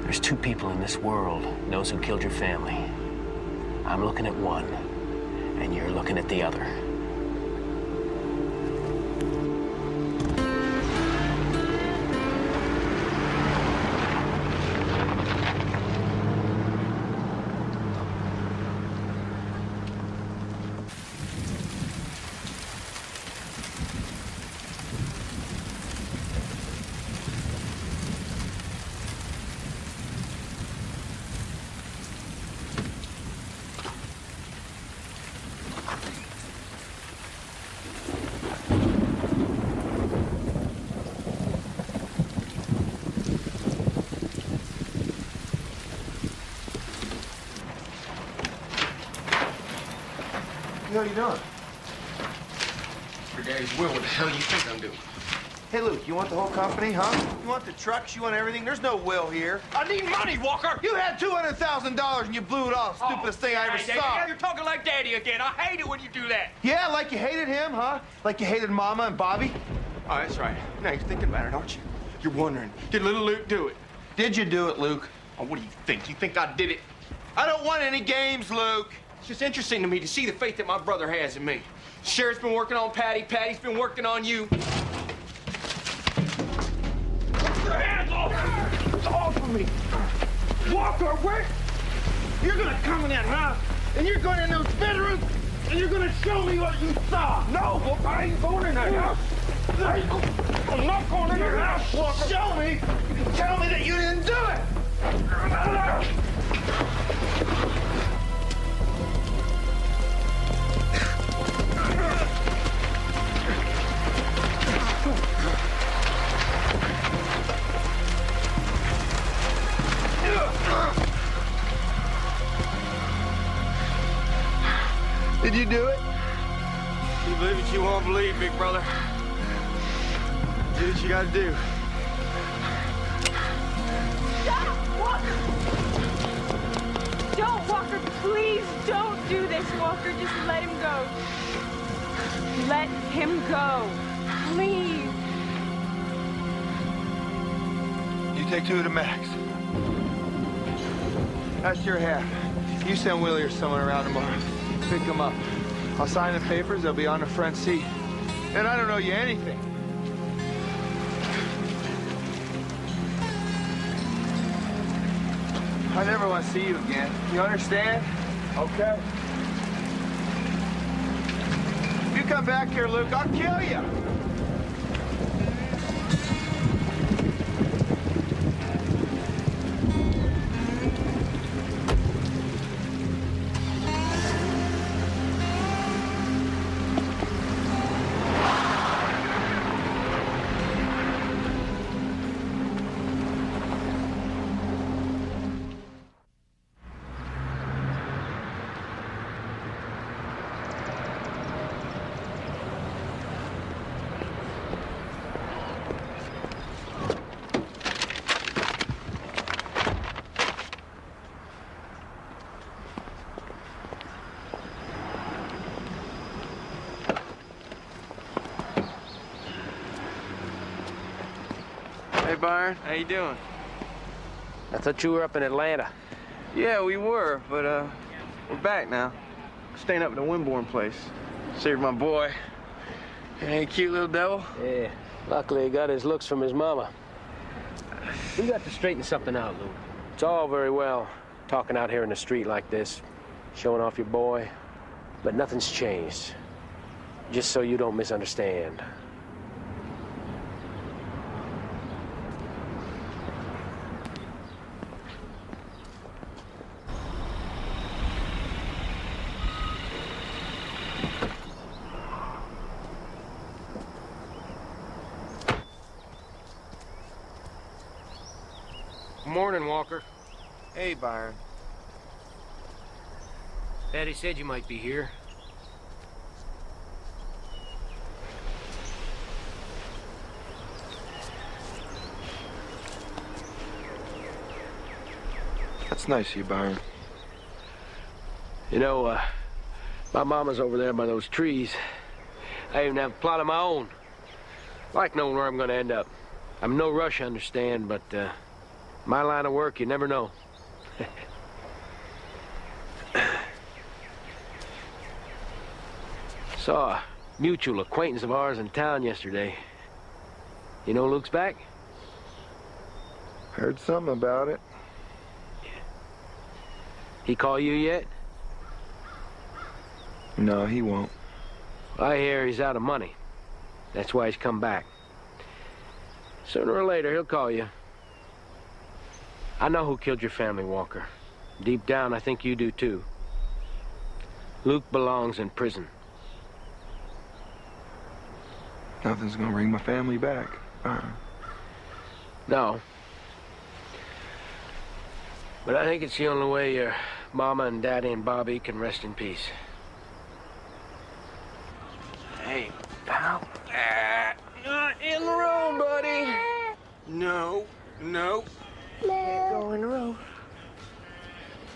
There's two people in this world knows who killed your family. I'm looking at one, and you're looking at the other. What are you doing? Your daddy's will. What the hell you think I'm doing? Hey, Luke, you want the whole company, huh? You want the trucks? You want everything? There's no will here. I need money, Walker! You had $200,000 and you blew it all. Stupidest thing I ever saw. You're talking like Daddy again. I hate it when you do that. Yeah, like you hated him, huh? Like you hated Mama and Bobby? Oh, that's right. Now you're thinking about it, aren't you? You're wondering, did little Luke do it? Did you do it, Luke? Oh, what do you think? You think I did it? I don't want any games, Luke. It's just interesting to me to see the faith that my brother has in me. Sheriff's been working on Patty. Patty's been working on you. Put your hands off! It's off of me! Walker, where? You're gonna come in that house, and you're going in those bedrooms, and you're gonna show me what you saw. No, Walker, I ain't going in that house. I'm not going in that house, Walker. Show me. You can tell me that you didn't do it. you do it? You believe what you won't believe, big brother. Do what you gotta do. Stop, Walker! Don't, Walker, please don't do this, Walker. Just let him go. Let him go. Please. You take 2 of the max. That's your half. You send Willie or someone around tomorrow. Pick them up. I'll sign the papers. They'll be on the front seat. And I don't owe you anything. I never want to see you again. You understand? Okay. If you come back here, Luke, I'll kill you. Hey, Byron, how you doing? I thought you were up in Atlanta. Yeah, we were, but we're back now. Staying up at the Winborn place. Saved my boy. Ain't he a cute little devil? Yeah. Luckily, he got his looks from his mama. We got to straighten something out, Luke. It's all very well talking out here in the street like this, showing off your boy, but nothing's changed. Just so you don't misunderstand. Morning, Walker. Hey, Byron. Daddy said you might be here. That's nice of you, Byron. You know, my mama's over there by those trees. I even have a plot of my own. Like knowing where I'm gonna end up. I'm in no rush, I understand, but my line of work, you never know. Saw a mutual acquaintance of ours in town yesterday. You know Luke's back? Heard something about it. He call you yet? No, he won't. I hear he's out of money. That's why he's come back. Sooner or later, he'll call you. I know who killed your family, Walker. Deep down, I think you do, too. Luke belongs in prison. Nothing's gonna bring my family back. No. But I think it's the only way your mama and daddy and Bobby can rest in peace. Hey, pal. Not in the room, buddy. No, no. Can't go in the room.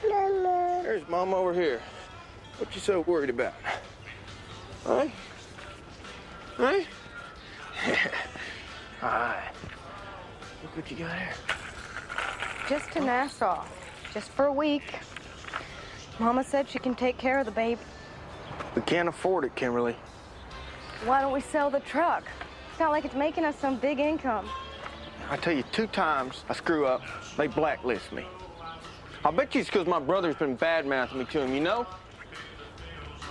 There's Mom over here. What you so worried about? Huh? Huh? All right. Look what you got here. Just to Nassau. Just for a week. Mama said she can take care of the baby. We can't afford it, Kimberly. Why don't we sell the truck? It's not like it's making us some big income. I tell you, 2 times I screw up, they blacklist me. I'll bet you it's because my brother's been bad-mouthing me to him, you know?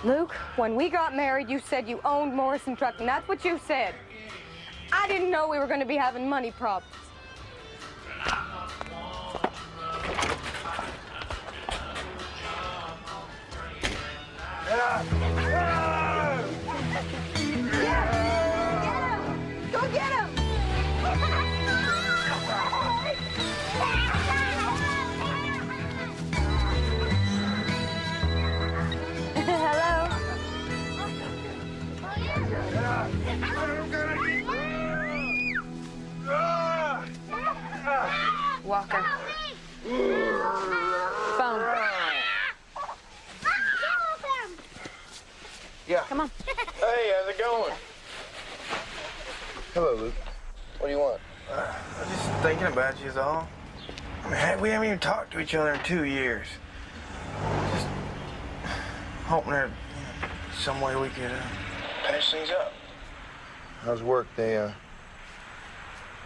Luke, when we got married, you said you owned Morrison Truck, and that's what you said. I didn't know we were going to be having money problems. Go get him! Hello? Walker. Phone. Yeah. Come on. Hey, how's it going? Hello, Luke. What do you want? I'm just thinking about you is all. I mean, we haven't even talked to each other in 2 years. Just hoping there's some way we could patch things up. How's work? They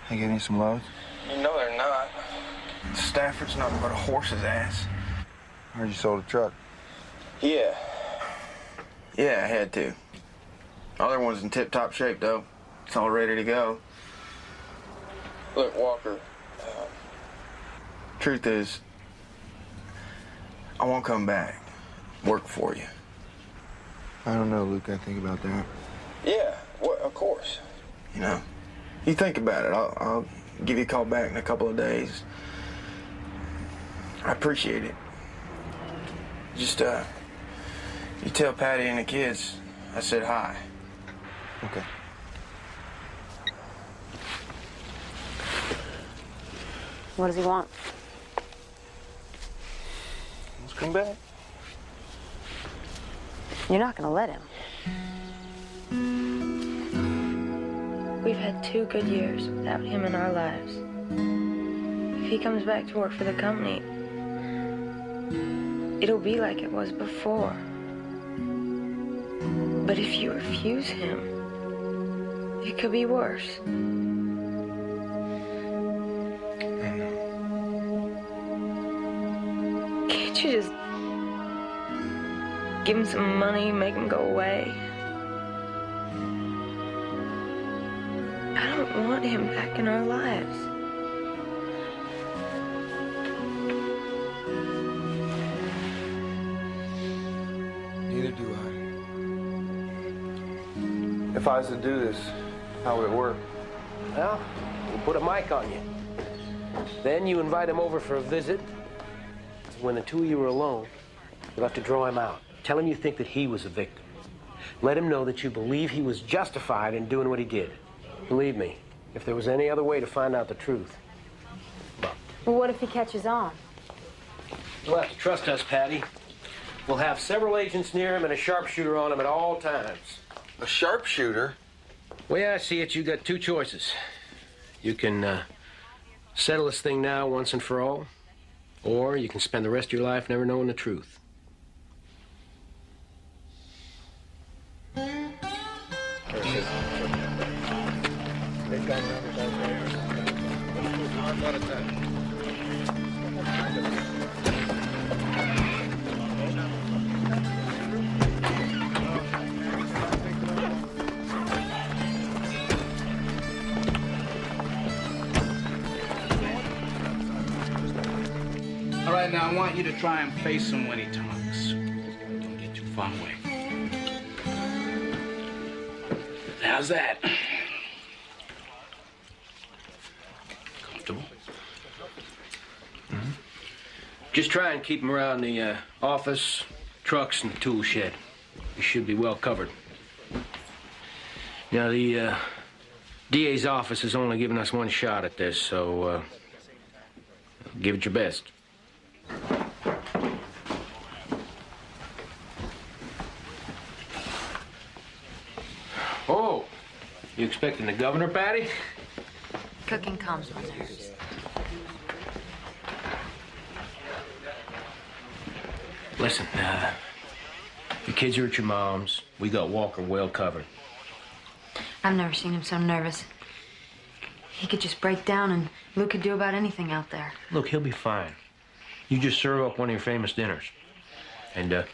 getting you some loads? You know they're not. Stafford's nothing but a horse's ass. Heard you sold a truck. Yeah. Yeah, I had to. Other one's in tip-top shape, though. It's all ready to go. Look, Walker, truth is, I won't come back, work for you. I don't know, Luke. I think about that. Yeah, well, of course. You know, you think about it. I'll give you a call back in a couple of days. I appreciate it. Just, you tell Patty and the kids I said hi. Okay. What does he want? Let's come back. You're not gonna let him. We've had 2 good years without him in our lives. If he comes back to work for the company, it'll be like it was before. But if you refuse him, it could be worse. Can't you just give him some money, make him go away? I don't want him back in our lives. Neither do I. If I was to do this, how would it work? Well, we'll put a mic on you. Then you invite him over for a visit. When the 2 of you are alone, you'll have to draw him out. Tell him you think that he was a victim. Let him know that you believe he was justified in doing what he did. Believe me, if there was any other way to find out the truth. Well, what if he catches on? You'll have to trust us, Patty. We'll have several agents near him and a sharpshooter on him at all times. A sharpshooter? Way I see it, you got 2 choices. You can settle this thing now once and for all, or you can spend the rest of your life never knowing the truth. All right, now I want you to try and face him when he talks. Don't get too far away. How's that? Comfortable? Mm-hmm. Just try and keep him around the office, trucks, and the tool shed. You should be well covered. Now, the DA's office has only given us 1 shot at this, so give it your best. Oh, you expecting the governor, Patty? Cooking calms my nerves. Listen, the kids are at your mom's. We got Walker well covered. I've never seen him so nervous. He could just break down and Luke could do about anything out there. Look, he'll be fine. You just serve up one of your famous dinners. And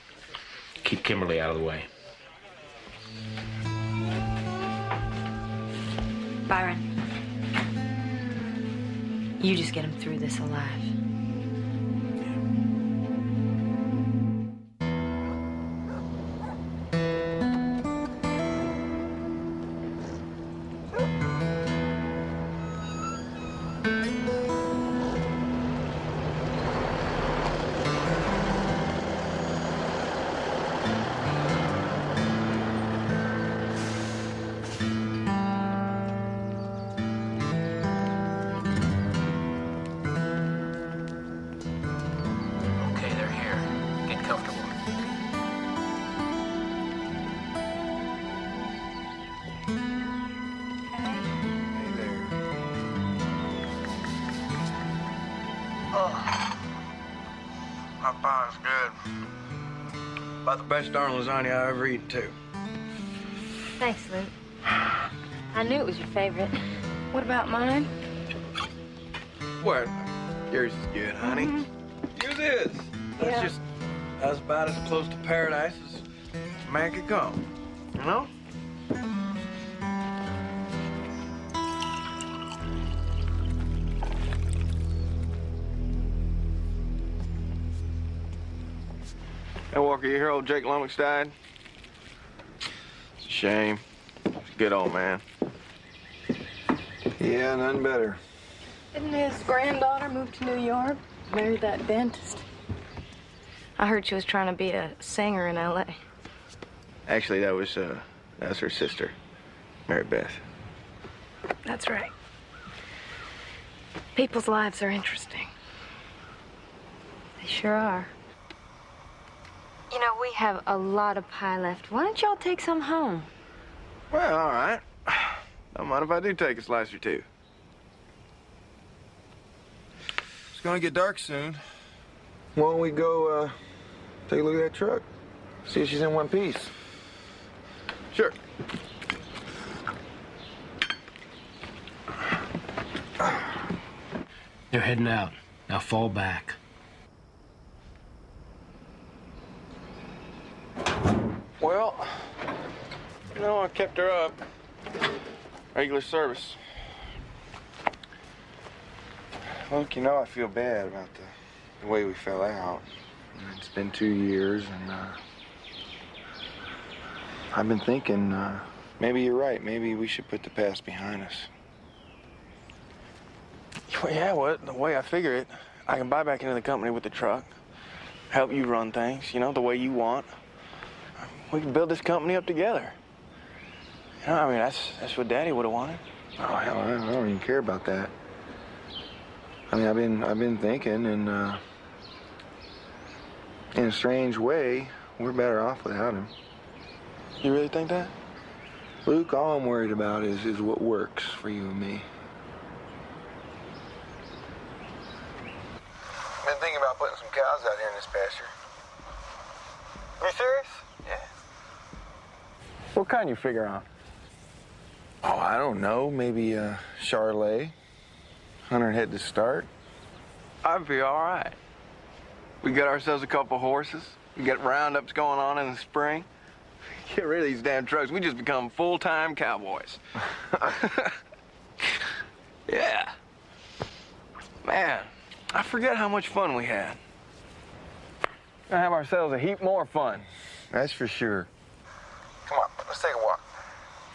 keep Kimberly out of the way. Byron, you just get him through this alive. Oh. My pie's good. About the best darn lasagna I ever eaten, too. Thanks, Luke. I knew it was your favorite. What about mine? What? Yours is good, honey. Yours is. That's just that's about as close to paradise as a man could come. You know? Hey, Walker, you hear old Jake Lummox died? It's a shame. He's a good old man. Yeah, none better. Didn't his granddaughter move to New York? Married that dentist? I heard she was trying to be a singer in L.A. Actually, that was her sister, Mary Beth. That's right. People's lives are interesting. They sure are. You know, we have a lot of pie left. Why don't y'all take some home? Well, all right. Don't mind if I do take a slice or two. It's gonna get dark soon. Why don't we go take a look at that truck? See if she's in one piece. Sure. They're heading out. Now fall back. Well, you know, I kept her up. Regular service. Look, you know, I feel bad about the way we fell out. It's been 2 years, and I've been thinking, maybe you're right. Maybe we should put the past behind us. Well, yeah, well, the way I figure it, I can buy back into the company with the truck, help you run things, you know, the way you want. We can build this company up together. You know, I mean, that's what Daddy would have wanted. Oh, hell, I don't even care about that. I mean, I've been thinking, and in a strange way, we're better off without him. You really think that? Luke, all I'm worried about is what works for you and me. I've been thinking about putting some cows out here in this pasture. You serious? Yeah. What kind you figure on? Oh, I don't know. Maybe a Charolais. 100 head to start. I'd be all right. We get ourselves a couple horses. We get roundups going on in the spring. Get rid of these damn trucks. We just become full-time cowboys. Yeah. Man, I forget how much fun we had. We're gonna have ourselves a heap more fun. That's for sure. Come on, let's take a walk.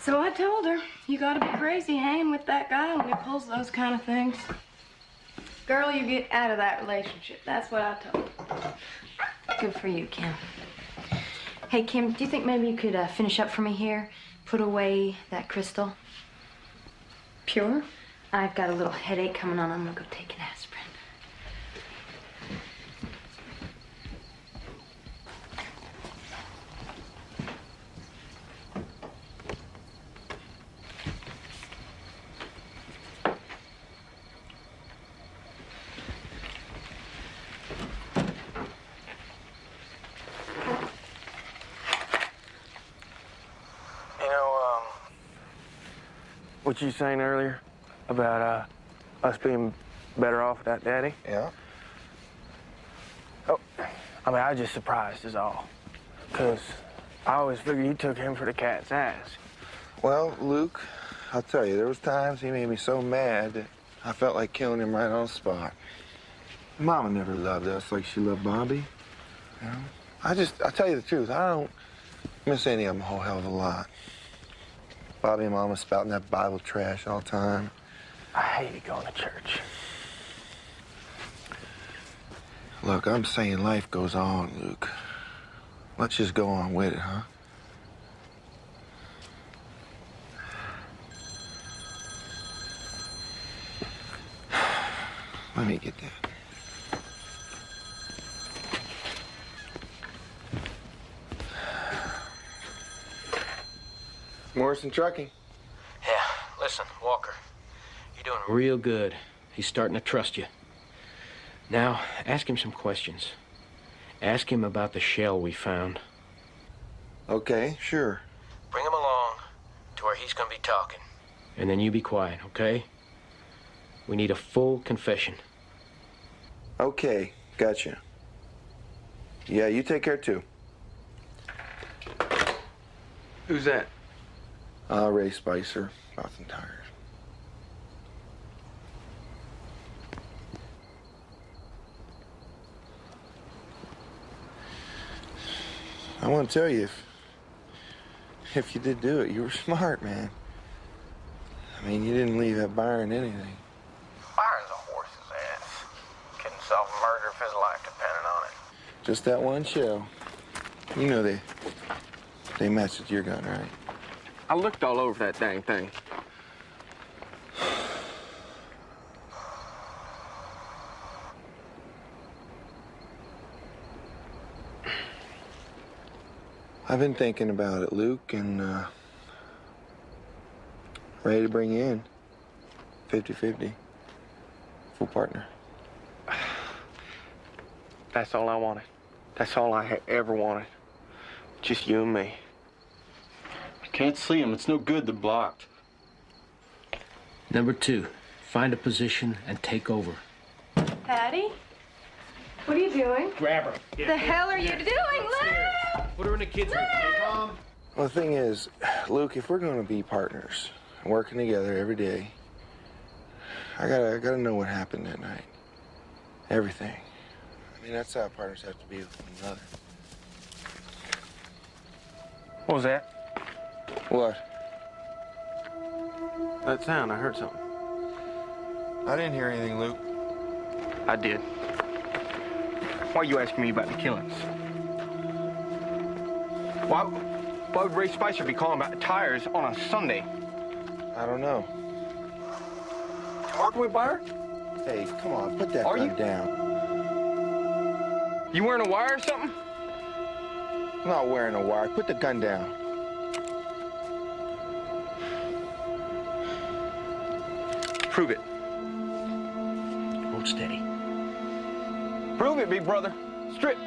So I told her, you gotta be crazy hanging with that guy when he pulls those kind of things. Girl, you get out of that relationship. That's what I told her. Good for you, Kim. Hey, Kim, do you think maybe you could finish up for me here? Put away that crystal? Pure? I've got a little headache coming on. I'm gonna go take an aspirin. What you saying earlier about us being better off without Daddy? Yeah. Oh, I mean, I was just surprised is all. Because I always figured you took him for the cat's ass. Well, Luke, I'll tell you, there was times he made me so mad that I felt like killing him right on the spot. Mama never loved us like she loved Bobby. You know? I'll tell you the truth, I don't miss any of them a whole hell of a lot. Bobby and Mama spouting that Bible trash all the time. I hated going to church. Look, I'm saying life goes on, Luke. Let's just go on with it, huh? Let me get that. Morrison Trucking. Yeah, listen, Walker, you're doing real good. He's starting to trust you. Now, ask him some questions. Ask him about the shell we found. Okay, sure. Bring him along to where he's gonna be talking. And then you be quiet, okay? We need a full confession. Okay, gotcha. Yeah, you take care too. Who's that? Ray Spicer, Cloth and Tires. I want to tell you, if you did do it, you were smart, man. I mean, you didn't leave that Byron anything. Byron's a horse's ass. Couldn't solve a murder if his life depended on it. Just that one shell. You know they matched with your gun, right? I looked all over that dang thing. I've been thinking about it, Luke, and ready to bring you in. 50-50. Full partner. That's all I wanted. That's all I had ever wanted. Just you and me. I can't see them. It's no good. They're blocked. Number 2, find a position and take over. Patty? What are you doing? Grab her. The hell are you doing, Luke? Put her in the kids' room. Well, the thing is, Luke, if we're going to be partners, working together every day, I gotta know what happened that night. Everything. I mean, that's how partners have to be with one another. What was that? What? That sound, I heard something. I didn't hear anything, Luke. I did. Why are you asking me about the killings? Why would Ray Spicer be calling about the tires on a Sunday? I don't know. You working with Byron? Hey, come on, put that gun down. You wearing a wire or something? I'm not wearing a wire. Put the gun down. Prove it. Hold steady. Prove it, big brother. Strip.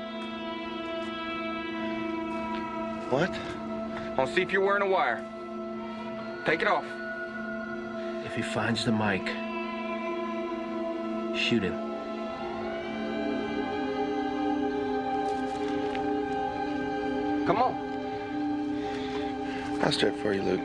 What? I want to see if you're wearing a wire. Take it off. If he finds the mic, shoot him. Come on. I'll strip for you, Luke.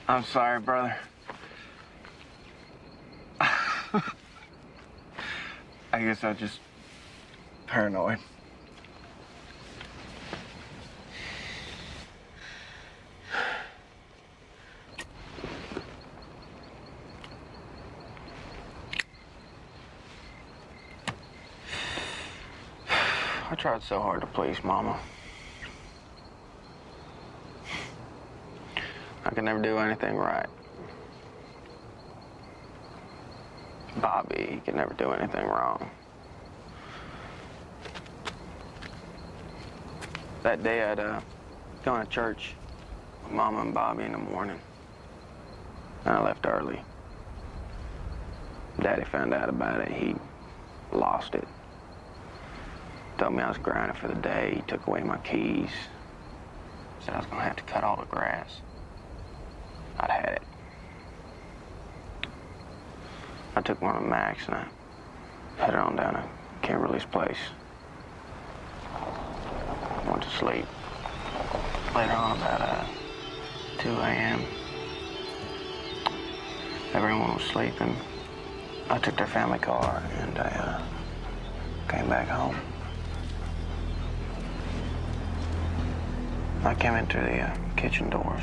I'm sorry, brother. I guess I'm just paranoid. I tried so hard to please Mama. I could never do anything right. Bobby, he could never do anything wrong. That day I'd gone to church with Mama and Bobby in the morning. And I left early. Daddy found out about it. He lost it. Told me I was grinding for the day. He took away my keys. Said I was gonna have to cut all the grass. I'd had it. I took one of Max and I headed on down to Kimberly's place. Went to sleep. Later on, about 2 a.m. Everyone was sleeping. I took their family car and I came back home. I came in through the kitchen doors,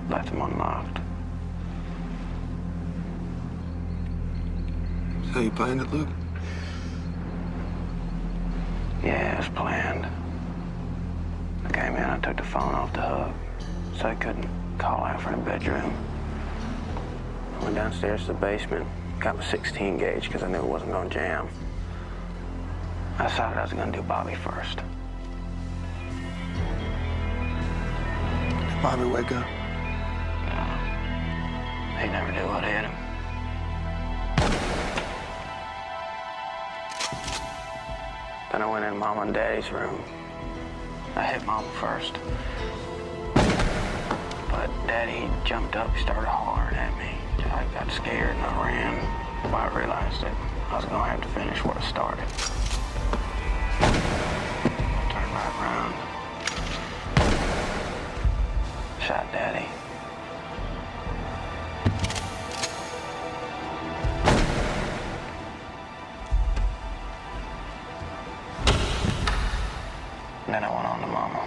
left them unlocked. So you planned it, Luke? Yeah, it was planned. I came in, I took the phone off the hook so I couldn't call out from the bedroom. I went downstairs to the basement, got my 16 gauge because I knew it wasn't going to jam. I decided I was going to do Bobby first. Did Bobby wake up? No. He never knew what hit him. Then I went in Mama and Daddy's room. I hit Mama first. But Daddy jumped up, he started hollering at me. I got scared and I ran. But I realized that I was going to have to finish what I started. I turned right around. Shot Daddy. And then I went on to Mama.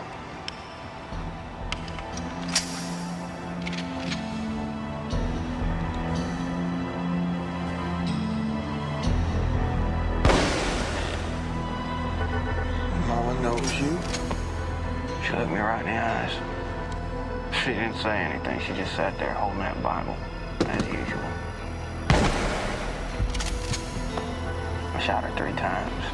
Mama knows you? She looked me right in the eyes. She didn't say anything. She just sat there holding that Bible, as usual. I shot her 3 times.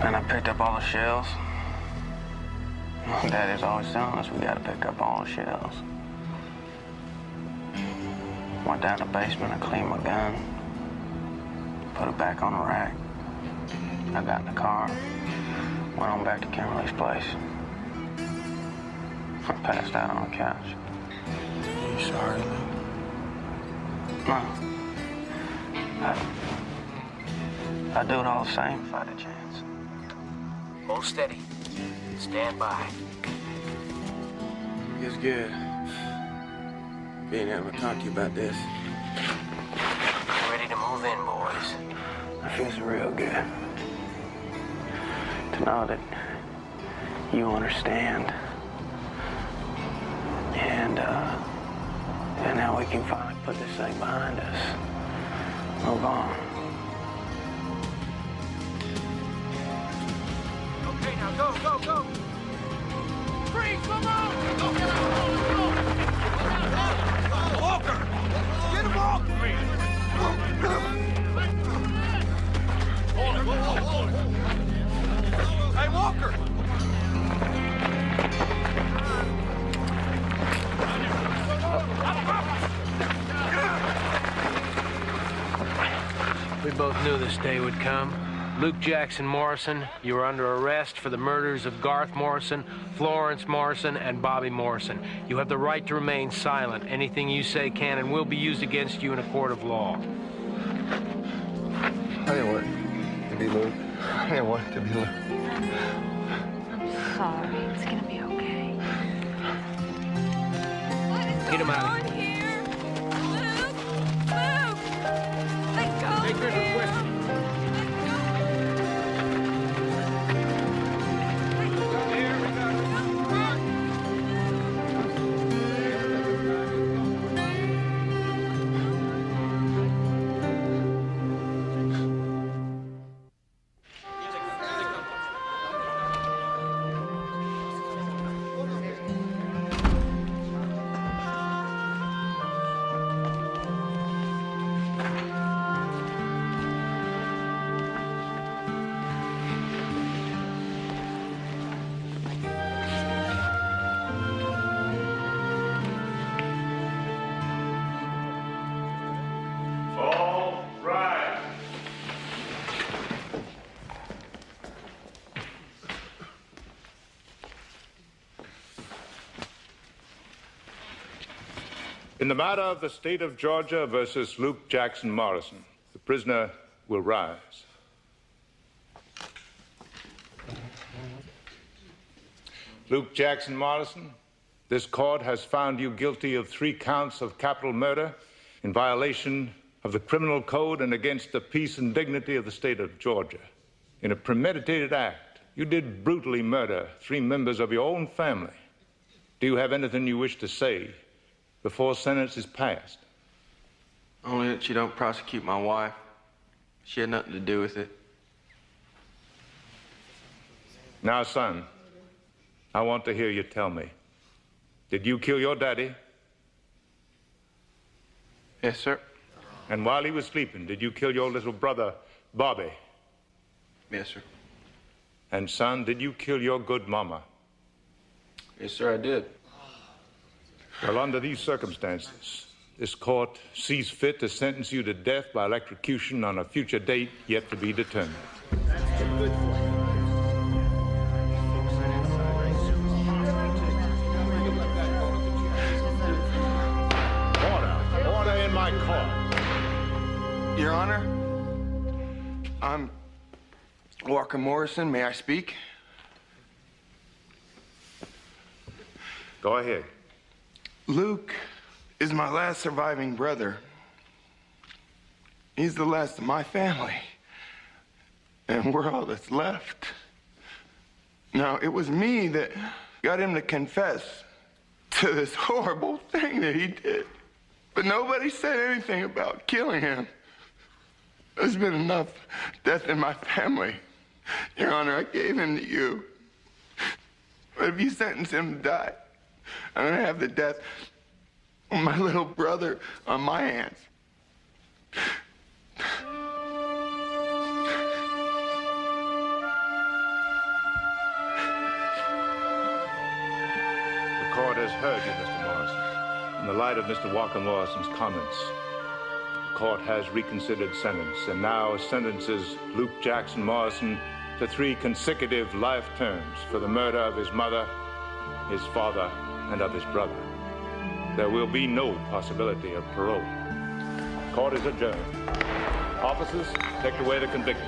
And I picked up all the shells. Daddy's always telling us we gotta pick up all the shells. Went down to the basement, I cleaned my gun, put it back on the rack. I got in the car, went on back to Kimberly's place. I passed out on the couch. Are you sorry, Luke? No. I'd do it all the same if I had a chance. Hold steady. Stand by. It's good being able to talk to you about this. Ready to move in, boys. It feels real good to know that you understand. And now we can finally put this thing behind us. Move on. Okay, now go, go, go! Freeze, come on! Go, get out! Walker! Get him off! Hey, Walker! We both knew this day would come. Luke Jackson Morrison, you are under arrest for the murders of Garth Morrison, Florence Morrison, and Bobby Morrison. You have the right to remain silent. Anything you say can and will be used against you in a court of law. I didn't want it to be Luke. I didn't want it to be Luke. I'm sorry. It's gonna be okay. Get him out of here. Take your request. In the matter of the state of Georgia versus Luke Jackson Morrison, the prisoner will rise. Luke Jackson Morrison, this court has found you guilty of 3 counts of capital murder in violation of the criminal code and against the peace and dignity of the state of Georgia. In a premeditated act, you did brutally murder 3 members of your own family. Do you have anything you wish to say before sentence is passed? Only that you don't prosecute my wife. She had nothing to do with it. Now, son, I want to hear you tell me. Did you kill your daddy? Yes, sir. And while he was sleeping, did you kill your little brother, Bobby? Yes, sir. And son, did you kill your good mama? Yes, sir, I did. Well, under these circumstances, this court sees fit to sentence you to death by electrocution on a future date yet to be determined. That's too good for you. Order in my court. Your Honor, I'm Walker Morrison. May I speak? Go ahead. Luke is my last surviving brother. He's the last of my family. And we're all that's left. Now, it was me that got him to confess to this horrible thing that he did. But nobody said anything about killing him. There's been enough death in my family. Your Honor, I gave him to you. But if you sentence him to die, I'm gonna have the death of my little brother on my hands. The court has heard you, Mr. Morrison. In the light of Mr. Walker Morrison's comments, the court has reconsidered sentence and now sentences Luke Jackson Morrison to 3 consecutive life terms for the murder of his mother, his father, and of his brother. There will be no possibility of parole. Court is adjourned. Officers, take away the convicted.